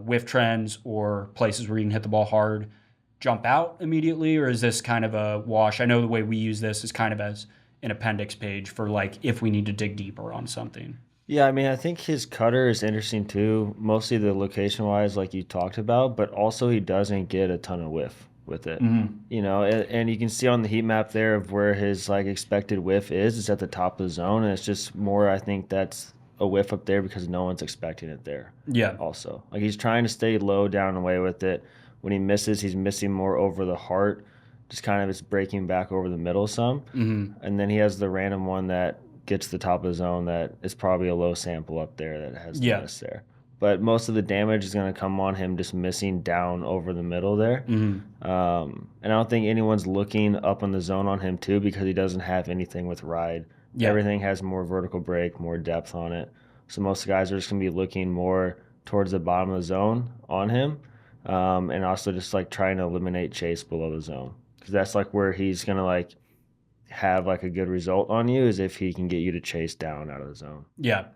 whiff trends or places where you can hit the ball hard jump out immediately, or is this kind of a wash? I know the way we use this is kind of as an appendix page for like if we need to dig deeper on something. Yeah, I mean, I think his cutter is interesting too, mostly the location-wise, like you talked about, but also he doesn't get a ton of whiff with it. You know, and you can see on the heat map there of where his like expected whiff is. It's at the top of the zone, and it's just more, I think that's a whiff up there because no one's expecting it there. Yeah. Also, like he's trying to stay low down and away with it. When he misses, he's missing more over the heart, just kind of it's breaking back over the middle some. And then he has the random one that gets the top of the zone that is probably a low sample up there that has the miss there. But most of the damage is going to come on him just missing down over the middle there. And I don't think anyone's looking up on the zone on him too because he doesn't have anything with ride. Everything has more vertical break, more depth on it. So most guys are just going to be looking more towards the bottom of the zone on him. And also just like trying to eliminate chase below the zone because that's like where he's going to like have like a good result on you is if he can get you to chase down out of the zone. Yeah.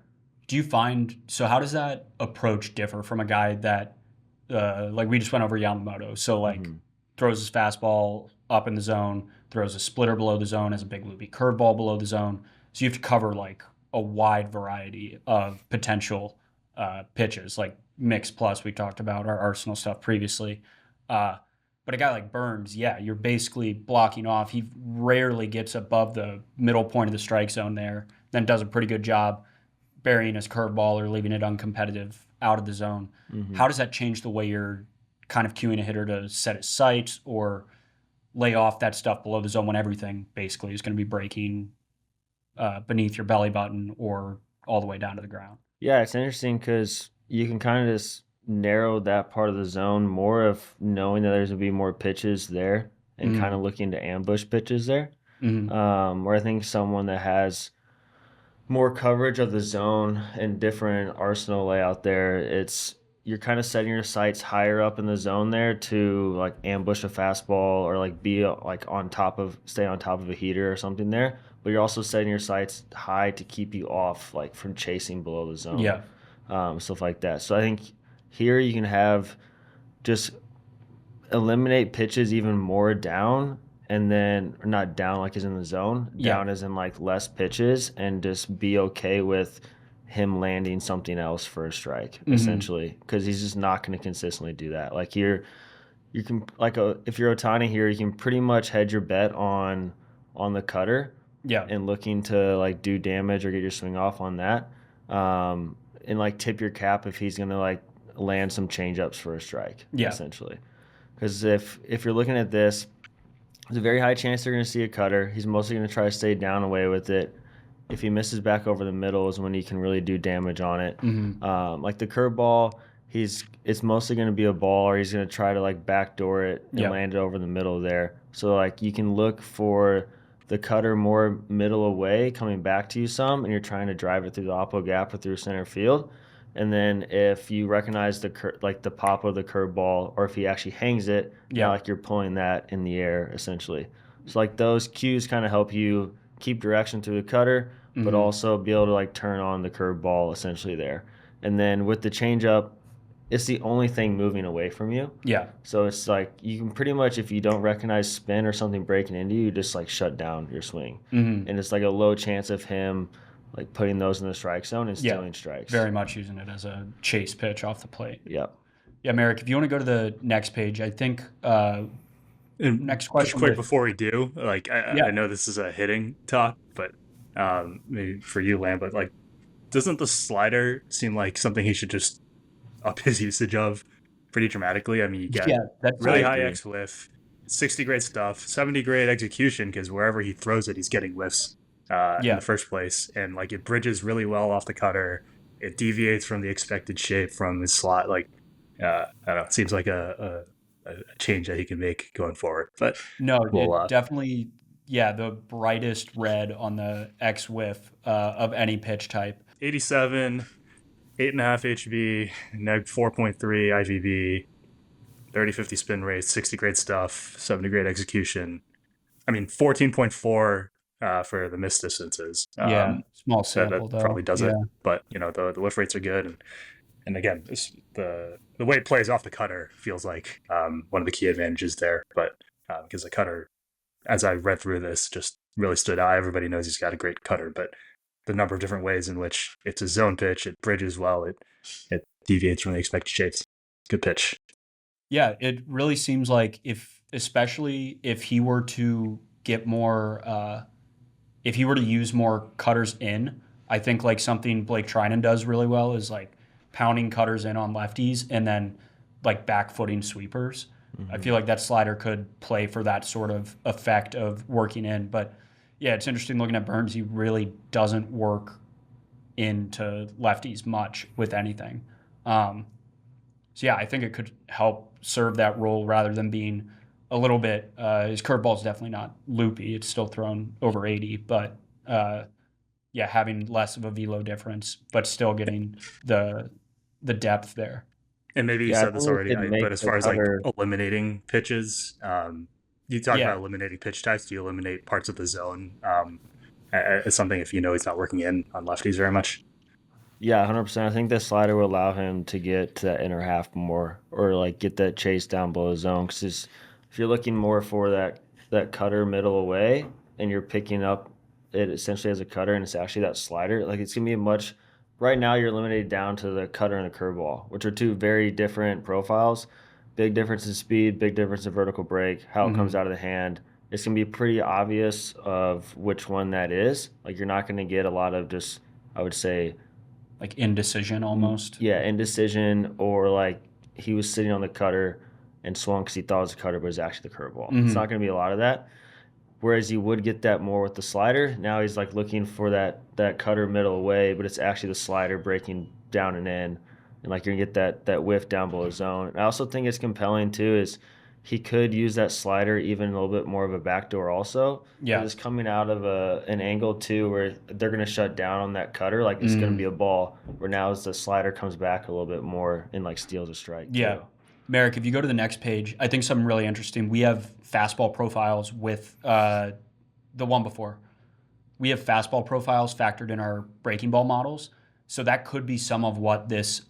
Do you find, so how does that approach differ from a guy that, like we just went over Yamamoto, so like throws his fastball up in the zone, throws a splitter below the zone, has a big loopy curveball below the zone. So you have to cover like a wide variety of potential pitches, like mix plus we talked about our Arsenal stuff previously. But a guy like Burns, you're basically blocking off. He rarely gets above the middle point of the strike zone there, then does a pretty good job burying his curveball or leaving it uncompetitive out of the zone. How does that change the way you're kind of cueing a hitter to set his sights or lay off that stuff below the zone when everything basically is going to be breaking beneath your belly button or all the way down to the ground? Yeah, it's interesting because you can kind of just narrow that part of the zone more of knowing that there's going to be more pitches there and kind of looking to ambush pitches there. Where I think someone that has more coverage of the zone and different Arsenal layout there, you're kind of setting your sights higher up in the zone there to like ambush a fastball or like be like stay on top of a heater or something there. But you're also setting your sights high to keep you off like from chasing below the zone. Stuff like that. So I think here you can have just eliminate pitches even more down and then or not down like is in the zone, down as in like less pitches and just be okay with him landing something else for a strike essentially because he's just not going to consistently do that. Like you can like if you're Ohtani here, you can pretty much hedge your bet on the cutter and looking to like do damage or get your swing off on that and like tip your cap if he's going to like land some change-ups for a strike essentially. Because if you're looking at this, there's a very high chance they're going to see a cutter. He's mostly going to try to stay down away with it. If he misses back over the middle is when he can really do damage on it. Like the curveball, it's mostly going to be a ball or he's going to try to like backdoor it and land it over the middle there. So like you can look for the cutter more middle away coming back to you some and you're trying to drive it through the oppo gap or through center field. And then if you recognize the pop of the curveball, or if he actually hangs it, like you're pulling that in the air essentially. So like those cues kind of help you keep direction through the cutter, but also be able to like turn on the curveball essentially there. And then with the changeup, it's the only thing moving away from you. So it's like you can pretty much, if you don't recognize spin or something breaking into you, just like shut down your swing. And it's like a low chance of him like putting those in the strike zone and stealing strikes. Very much using it as a chase pitch off the plate. Yeah, Marek, if you want to go to the next page, I think next question. Just quick before we do, like I know this is a hitting talk, but maybe for you, Lamb, but like doesn't the slider seem like something he should just up his usage of pretty dramatically? I mean, you get that's really I high agree. X whiff, 60 grade stuff, 70 grade execution, because wherever he throws it, he's getting whiffs in the first place. And like it bridges really well off the cutter. It deviates from the expected shape from his slot. Like, I don't know, it seems like a change that he can make going forward. But No, we'll, it definitely, yeah, the brightest red on the X whiff of any pitch type. 87, 8.5 HB, neg 4.3 IVB, 30-50 spin rate, 60 grade stuff, 70 grade execution. I mean, 14.4 for the miss distances. Yeah, small sample that though. probably does Yeah. it. But the whiff rates are good, and again, the way it plays off the cutter feels like one of the key advantages there. But because the cutter, as I read through this, just really stood out. Everybody knows he's got a great cutter, but the number of different ways in which it's a zone pitch, it bridges well, it deviates from the expected shapes. Good pitch. Yeah, it really seems like especially if he were to get more, if he were to use more cutters in, I think like something Blake Trinan does really well is like pounding cutters in on lefties and then like back footing sweepers. I feel like that slider could play for that sort of effect of working in. But yeah, it's interesting looking at Burns. He really doesn't work into lefties much with anything. So yeah, I think it could help serve that role rather than being a little bit. His curveball is definitely not loopy; it's still thrown over 80, but yeah, having less of a velo difference, but still getting the depth there. And maybe you Yeah, I said this think we already, could make but as the far as like cutter. eliminating pitches, you talk Yeah. about eliminating pitch types. Do you eliminate parts of the zone as something if you know he's not working in on lefties very much? Yeah, 100%. I think the slider will allow him to get to that inner half more, or like get that chase down below the zone. Because if you're looking more for that cutter middle away, and you're picking up it essentially as a cutter, and it's actually that slider, like it's gonna be a much. Right now, you're limited down to the cutter and the curveball, which are two very different profiles. Big difference in speed, big difference in vertical break, how it comes Mhm. out of the hand. It's gonna be pretty obvious of which one that is. Like you're not gonna get a lot of just, I would say, Like indecision almost. yeah, indecision, or like he was sitting on the cutter and swung because he thought it was a cutter, but it was actually the curveball. It's not going to be a lot of that. Whereas you would get that more with the slider. Now he's like looking for that cutter middle away, but it's actually the slider breaking down and in, and like you're gonna get that whiff down below zone. And I also think it's compelling too is he could use that slider even a little bit more of a backdoor also. Yeah. It's coming out of an angle too where they're gonna shut down on that cutter, like it's gonna be a ball. Where now as the slider comes back a little bit more and like steals a strike. Yeah. Too. Merrick, if you go to the next page, I think something really interesting. We have fastball profiles with the one before. We have fastball profiles factored in our breaking ball models. So that could be some of what this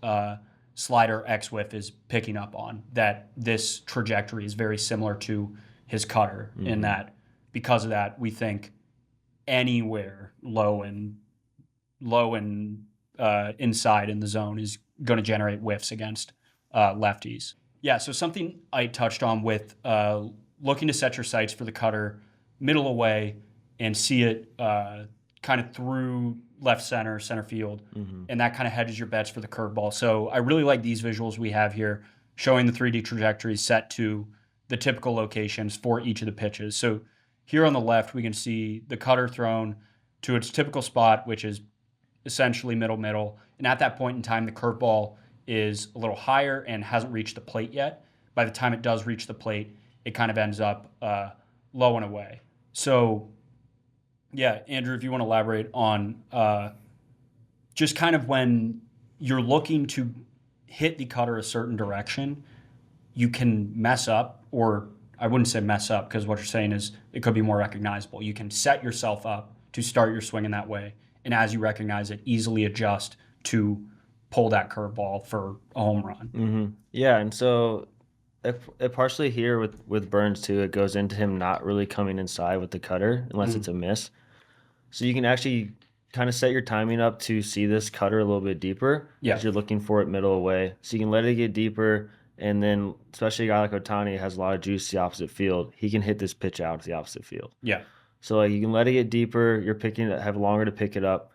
slider X whiff is picking up on, that this trajectory is very similar to his cutter in that because of that, we think anywhere low and inside in the zone is going to generate whiffs against lefties. Yeah, so something I touched on with looking to set your sights for the cutter middle away and see it kind of through left center field, and that kind of hedges your bets for the curveball. So I really like these visuals we have here showing the 3D trajectories set to the typical locations for each of the pitches. So here on the left, we can see the cutter thrown to its typical spot, which is essentially middle. And at that point in time, the curveball is a little higher and hasn't reached the plate yet. By the time it does reach the plate, it kind of ends up low and away. So, yeah, Andrew, if you want to elaborate on just kind of when you're looking to hit the cutter a certain direction, you can mess up, or I wouldn't say mess up because what you're saying is it could be more recognizable. You can set yourself up to start your swing in that way. And as you recognize it, easily adjust to pull that curveball for a home run. Yeah, and so it partially here with Burns too, it goes into him not really coming inside with the cutter unless it's a miss. So you can actually kind of set your timing up to see this cutter a little bit deeper as you're looking for it middle away. So you can let it get deeper, and then especially a guy like Ohtani has a lot of juice to the opposite field. He can hit this pitch out to the opposite field. Yeah. So like you can let it get deeper. You're have longer to pick it up.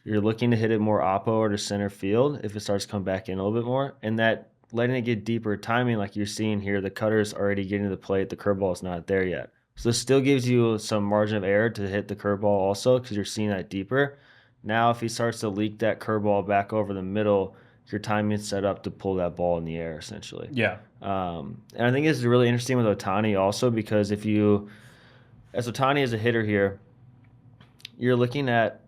You're looking to hit it more oppo or to center field if it starts to come back in a little bit more. And that letting it get deeper timing, like you're seeing here, the cutter's already getting to the plate. The curveball is not there yet. So this still gives you some margin of error to hit the curveball also because you're seeing that deeper. Now, if he starts to leak that curveball back over the middle, your timing is set up to pull that ball in the air, essentially. Yeah. And I think this is really interesting with Ohtani also because as Ohtani is a hitter here, you're looking at,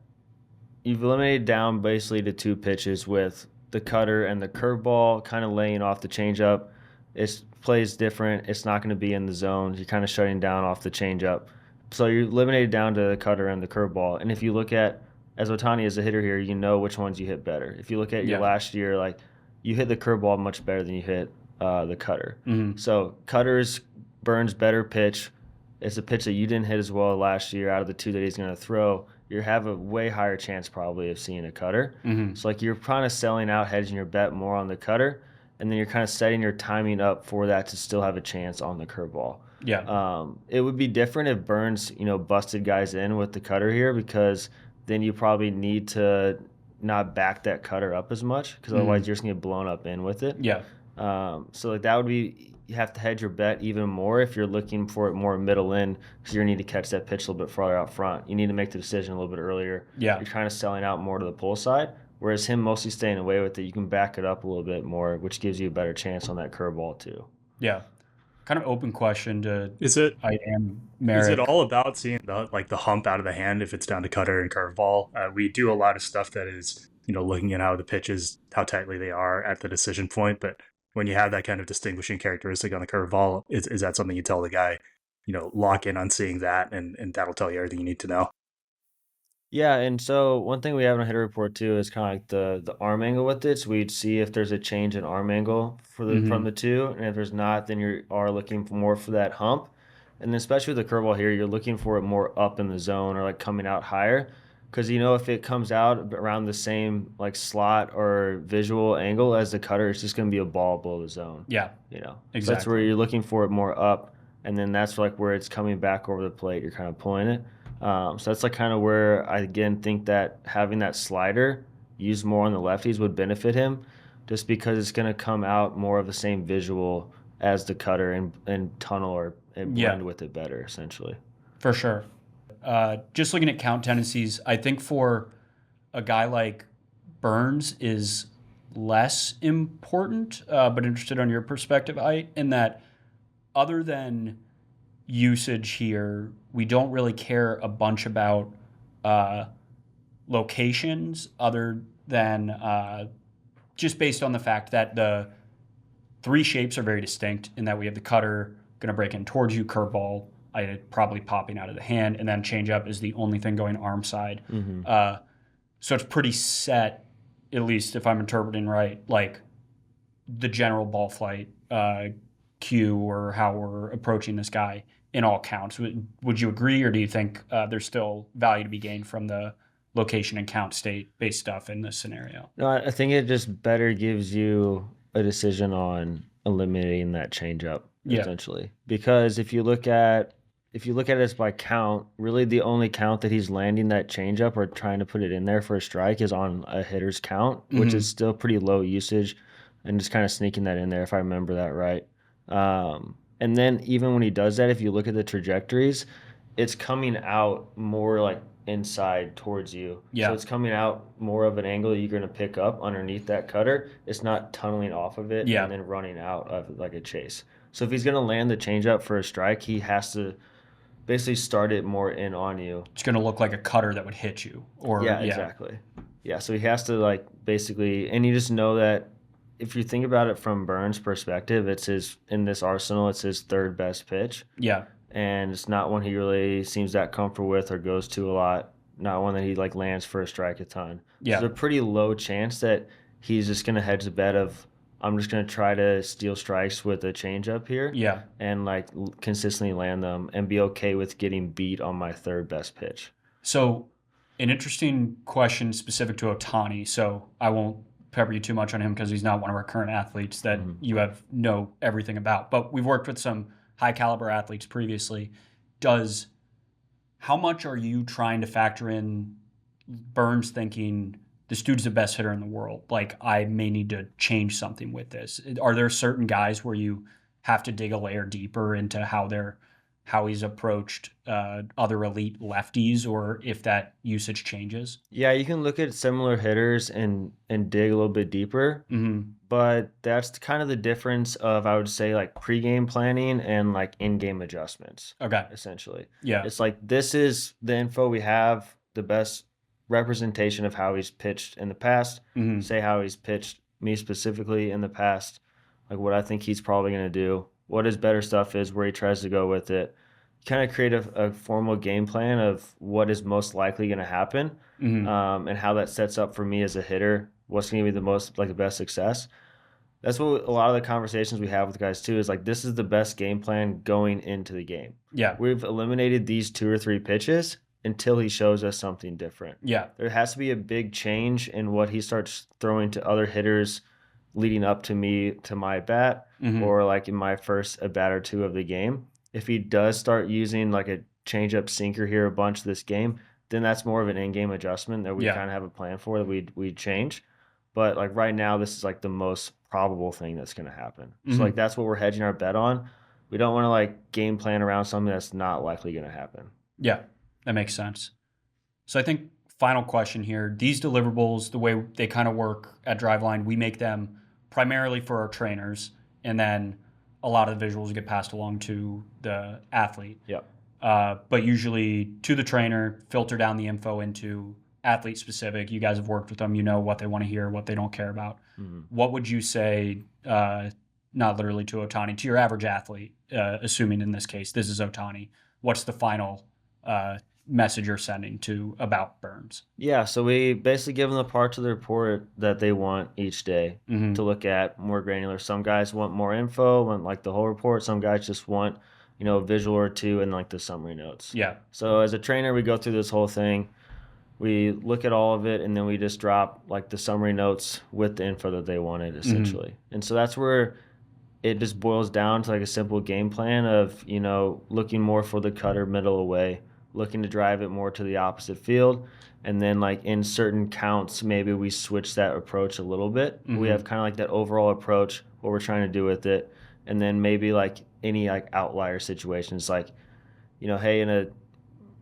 you've eliminated down basically to 2 pitches with the cutter and the curveball kind of laying off the changeup. It plays different. It's not going to be in the zone. You're kind of shutting down off the changeup. So you're eliminated down to the cutter and the curveball. And if you look at, as Ohtani is a hitter here, you know which ones you hit better. If you look at your last year, like you hit the curveball much better than you hit the cutter. Mm-hmm. So cutters Burns' better pitch. It's a pitch that you didn't hit as well last year out of the 2 that he's going to throw. You have a way higher chance probably of seeing a cutter. Mm-hmm. So like you're kind of selling out, hedging your bet more on the cutter, and then you're kind of setting your timing up for that to still have a chance on the curveball. Yeah. It would be different if Burns, busted guys in with the cutter here because then you probably need to not back that cutter up as much because otherwise you're just going to get blown up in with it. Yeah. So like that would be, you have to hedge your bet even more if you're looking for it more middle in because you need to catch that pitch a little bit farther out front. You need to make the decision a little bit earlier. Yeah. You're kind of selling out more to the pull side, whereas him mostly staying away with it, you can back it up a little bit more, which gives you a better chance on that curveball too. Yeah. Kind of open question to Is Marek. it all about seeing the hump out of the hand if it's down to cutter and curveball? We do a lot of stuff that is, looking at how the pitches, how tightly they are at the decision point. But when you have that kind of distinguishing characteristic on the curveball, is that something you tell the guy, lock in on seeing that and that'll tell you everything you need to know? Yeah, and so one thing we have in a hitter report too is kind of like the arm angle with it. So we'd see if there's a change in arm angle from the two, and if there's not, then you are looking for more for that hump. And especially with the curveball here, you're looking for it more up in the zone or like coming out higher, because if it comes out around the same like slot or visual angle as the cutter, it's just going to be a ball below the zone. Yeah. So Exactly. that's where you're looking for it more up, and then that's like where it's coming back over the plate. You're kind of pulling it. So that's like kind of where I again think that having that slider used more on the lefties would benefit him, just because it's going to come out more of the same visual as the cutter and tunnel or blend with it better, essentially. For sure. Just looking at count tendencies, I think for a guy like Burns is less important, but interested on your perspective, in that other than usage here, we don't really care a bunch about locations other than just based on the fact that the 3 shapes are very distinct in that we have the cutter going to break in towards you, curveball probably popping out of the hand, and then changeup is the only thing going arm side. So it's pretty set, at least if I'm interpreting right, like the general ball flight cue or how we're approaching this guy in all counts. Would you agree, or do you think there's still value to be gained from the location and count state-based stuff in this scenario? No, I think it just better gives you a decision on eliminating that changeup, essentially. Because if you look at this by count, really the only count that he's landing that changeup or trying to put it in there for a strike is on a hitter's count, which is still pretty low usage, and just kind of sneaking that in there if I remember that right. And then even when he does that, if you look at the trajectories, it's coming out more like inside towards you. Yeah. So it's coming out more of an angle that you're going to pick up underneath that cutter. It's not tunneling off of it and then running out of like a chase. So if he's going to land the changeup for a strike, he has to basically start it more in on you. It's going to look like a cutter that would hit you. Exactly. Yeah, so he has to like basically, and you just know that if you think about it from Burns' perspective, in this arsenal, it's his 3rd best pitch. Yeah. And it's not one he really seems that comfortable with or goes to a lot. Not one that he like lands for a strike a ton. Yeah. So there's a pretty low chance that he's just going to hedge the bet of, I'm just going to try to steal strikes with a changeup here. Yeah. And like consistently land them and be okay with getting beat on my 3rd best pitch. So an interesting question specific to Ohtani. So I won't pepper you too much on him because he's not one of our current athletes that you know everything about. But we've worked with some high caliber athletes previously. How much are you trying to factor in Burns thinking this dude's the best hitter in the world. Like, I may need to change something with this. Are there certain guys where you have to dig a layer deeper into how he's approached other elite lefties, or if that usage changes? Yeah, you can look at similar hitters and dig a little bit deeper, but that's kind of the difference of, I would say, like pregame planning and like in-game adjustments. Okay. Essentially. Yeah. It's like, this is the info we have, the best representation of how he's pitched in the past, say how he's pitched me specifically in the past, like what I think he's probably going to do, what his better stuff is, where he tries to go with it. Kind of create a formal game plan of what is most likely going to happen, and how that sets up for me as a hitter, what's going to be the best success. That's what a lot of the conversations we have with guys too is like, this is the best game plan going into the game. Yeah. We've eliminated these 2 or 3 pitches until he shows us something different. Yeah. There has to be a big change in what he starts throwing to other hitters leading up to my bat, or like in my first at bat or 2 of the game. If he does start using like a changeup sinker here a bunch this game, then that's more of an in-game adjustment that we kind of have a plan for, that we'd change. But like right now, this is like the most probable thing that's going to happen. So like, that's what we're hedging our bet on. We don't want to like game plan around something that's not likely going to happen. Yeah, that makes sense. So I think final question here, these deliverables, the way they kind of work at Driveline, we make them primarily for our trainers, and then a lot of the visuals get passed along to the athlete. Yeah. But usually to the trainer, filter down the info into athlete specific. You guys have worked with them. You know what they want to hear, what they don't care about. What would you say, not literally to Ohtani, to your average athlete, assuming in this case this is Ohtani, what's the final message you're sending to about Burns? Yeah, so we basically give them the parts of the report that they want each day to look at, more granular. Some guys want more info, want like the whole report. Some guys just want, a visual or 2 and like the summary notes. Yeah. So as a trainer, we go through this whole thing. We look at all of it, and then we just drop like the summary notes with the info that they wanted, essentially. And so that's where it just boils down to like a simple game plan of, looking more for the cutter middle away, looking to drive it more to the opposite field. And then like in certain counts, maybe we switch that approach a little bit. We have kind of like that overall approach, what we're trying to do with it. And then maybe like any like outlier situations, like, hey, in a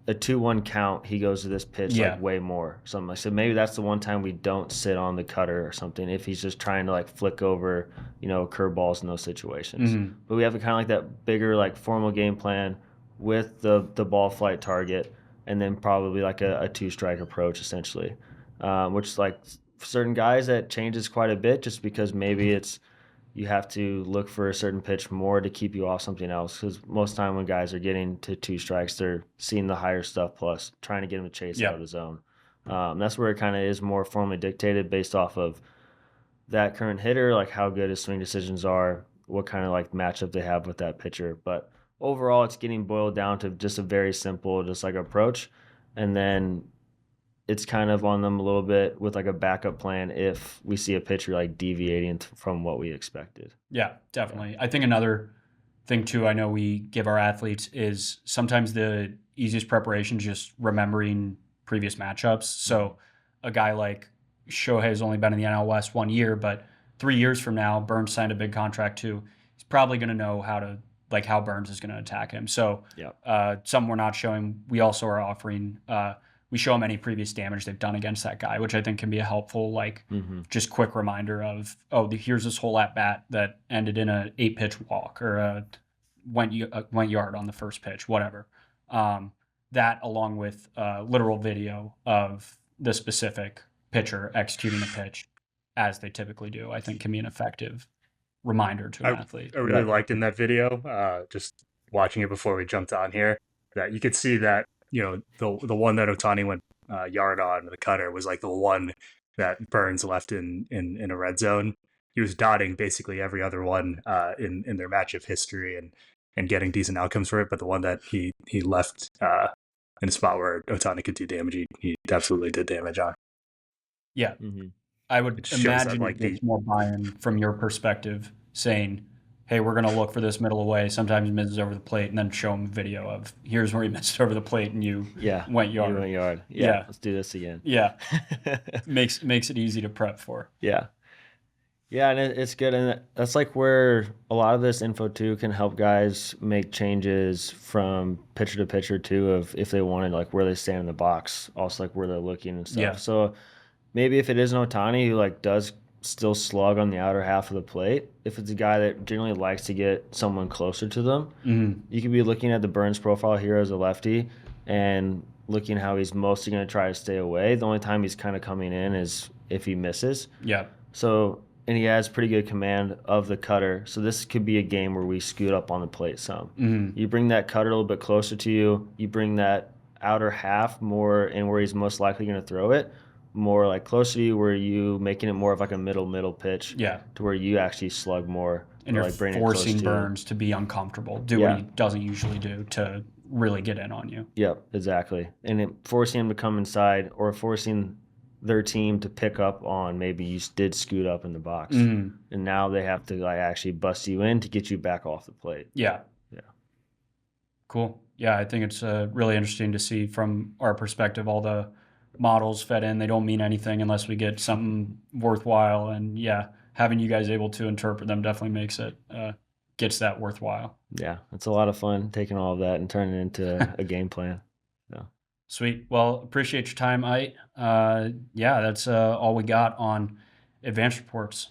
2-1 count, he goes to this pitch like way more, something like. So maybe that's the one time we don't sit on the cutter or something, if he's just trying to like flick over, curveballs in those situations. But we have kind of like that bigger like formal game plan with the ball flight target, and then probably like a 2-strike approach, essentially, which like for certain guys that changes quite a bit, just because maybe it's you have to look for a certain pitch more to keep you off something else, because most time when guys are getting to 2 strikes, they're seeing the higher stuff plus trying to get them to chase out of the zone. That's where it kind of is more formally dictated based off of that current hitter, like how good his swing decisions are, what kind of like matchup they have with that pitcher. But overall, it's getting boiled down to just a very simple, just like approach. And then it's kind of on them a little bit with like a backup plan if we see a pitcher like deviating from what we expected. Yeah, definitely. I think another thing too, I know we give our athletes, is sometimes the easiest preparation is just remembering previous matchups. So a guy like Shohei has only been in the NL West 1 year, but 3 years from now, Burns signed a big contract too. He's probably going to know how Burns is going to attack him. So something we're not showing, we also are offering, we show them any previous damage they've done against that guy, which I think can be a helpful, just quick reminder of, here's this whole at bat that ended in a 8-pitch walk, or went yard on the first pitch, whatever. That, along with literal video of the specific pitcher executing a pitch as they typically do, I think can be an effective reminder to an athlete. I really liked in that video, just watching it before we jumped on here, that you could see that, the one that Ohtani went yard on, the cutter, was like the one that Burns left in a red zone. He was dotting basically every other one in their matchup history and getting decent outcomes for it. But the one that he left in a spot where Ohtani could do damage, he absolutely did damage on. Yeah. I would imagine it gets more buy-in from your perspective, saying, hey, we're going to look for this middle away. Sometimes he misses over the plate, and then show him a video of here's where he missed over the plate and you went yard. You went yard. Yeah. Let's do this again. Yeah. makes it easy to prep for. Yeah. Yeah, and it's good, and that's like where a lot of this info too can help guys make changes from pitcher to pitcher too, of if they wanted, like where they stand in the box, also like where they're looking and stuff. Yeah. So maybe if it is an Ohtani who like does still slug on the outer half of the plate, if it's a guy that generally likes to get someone closer to them, you could be looking at the Burns profile here as a lefty and looking how he's mostly going to try to stay away. The only time he's kind of coming in is if he misses. Yeah. So, and he has pretty good command of the cutter. So this could be a game where we scoot up on the plate some. You bring that cutter a little bit closer to you. You bring that outer half more in where he's most likely going to throw it, more like closer to you, where you making it more of like a middle pitch. Yeah. To where you actually slug more. And you're like forcing Burns to be uncomfortable, do what he doesn't usually do to really get in on you. Yep, exactly. And forcing him to come inside, or forcing their team to pick up on maybe you did scoot up in the box, and now they have to like actually bust you in to get you back off the plate. Yeah. Cool. Yeah, I think it's really interesting to see from our perspective. All the models fed in, they don't mean anything unless we get something worthwhile, and having you guys able to interpret them definitely makes it gets that worthwhile. Yeah, it's a lot of fun taking all of that and turning it into a game plan. Sweet. Well, appreciate your time, Aydt. That's all we got on advanced reports.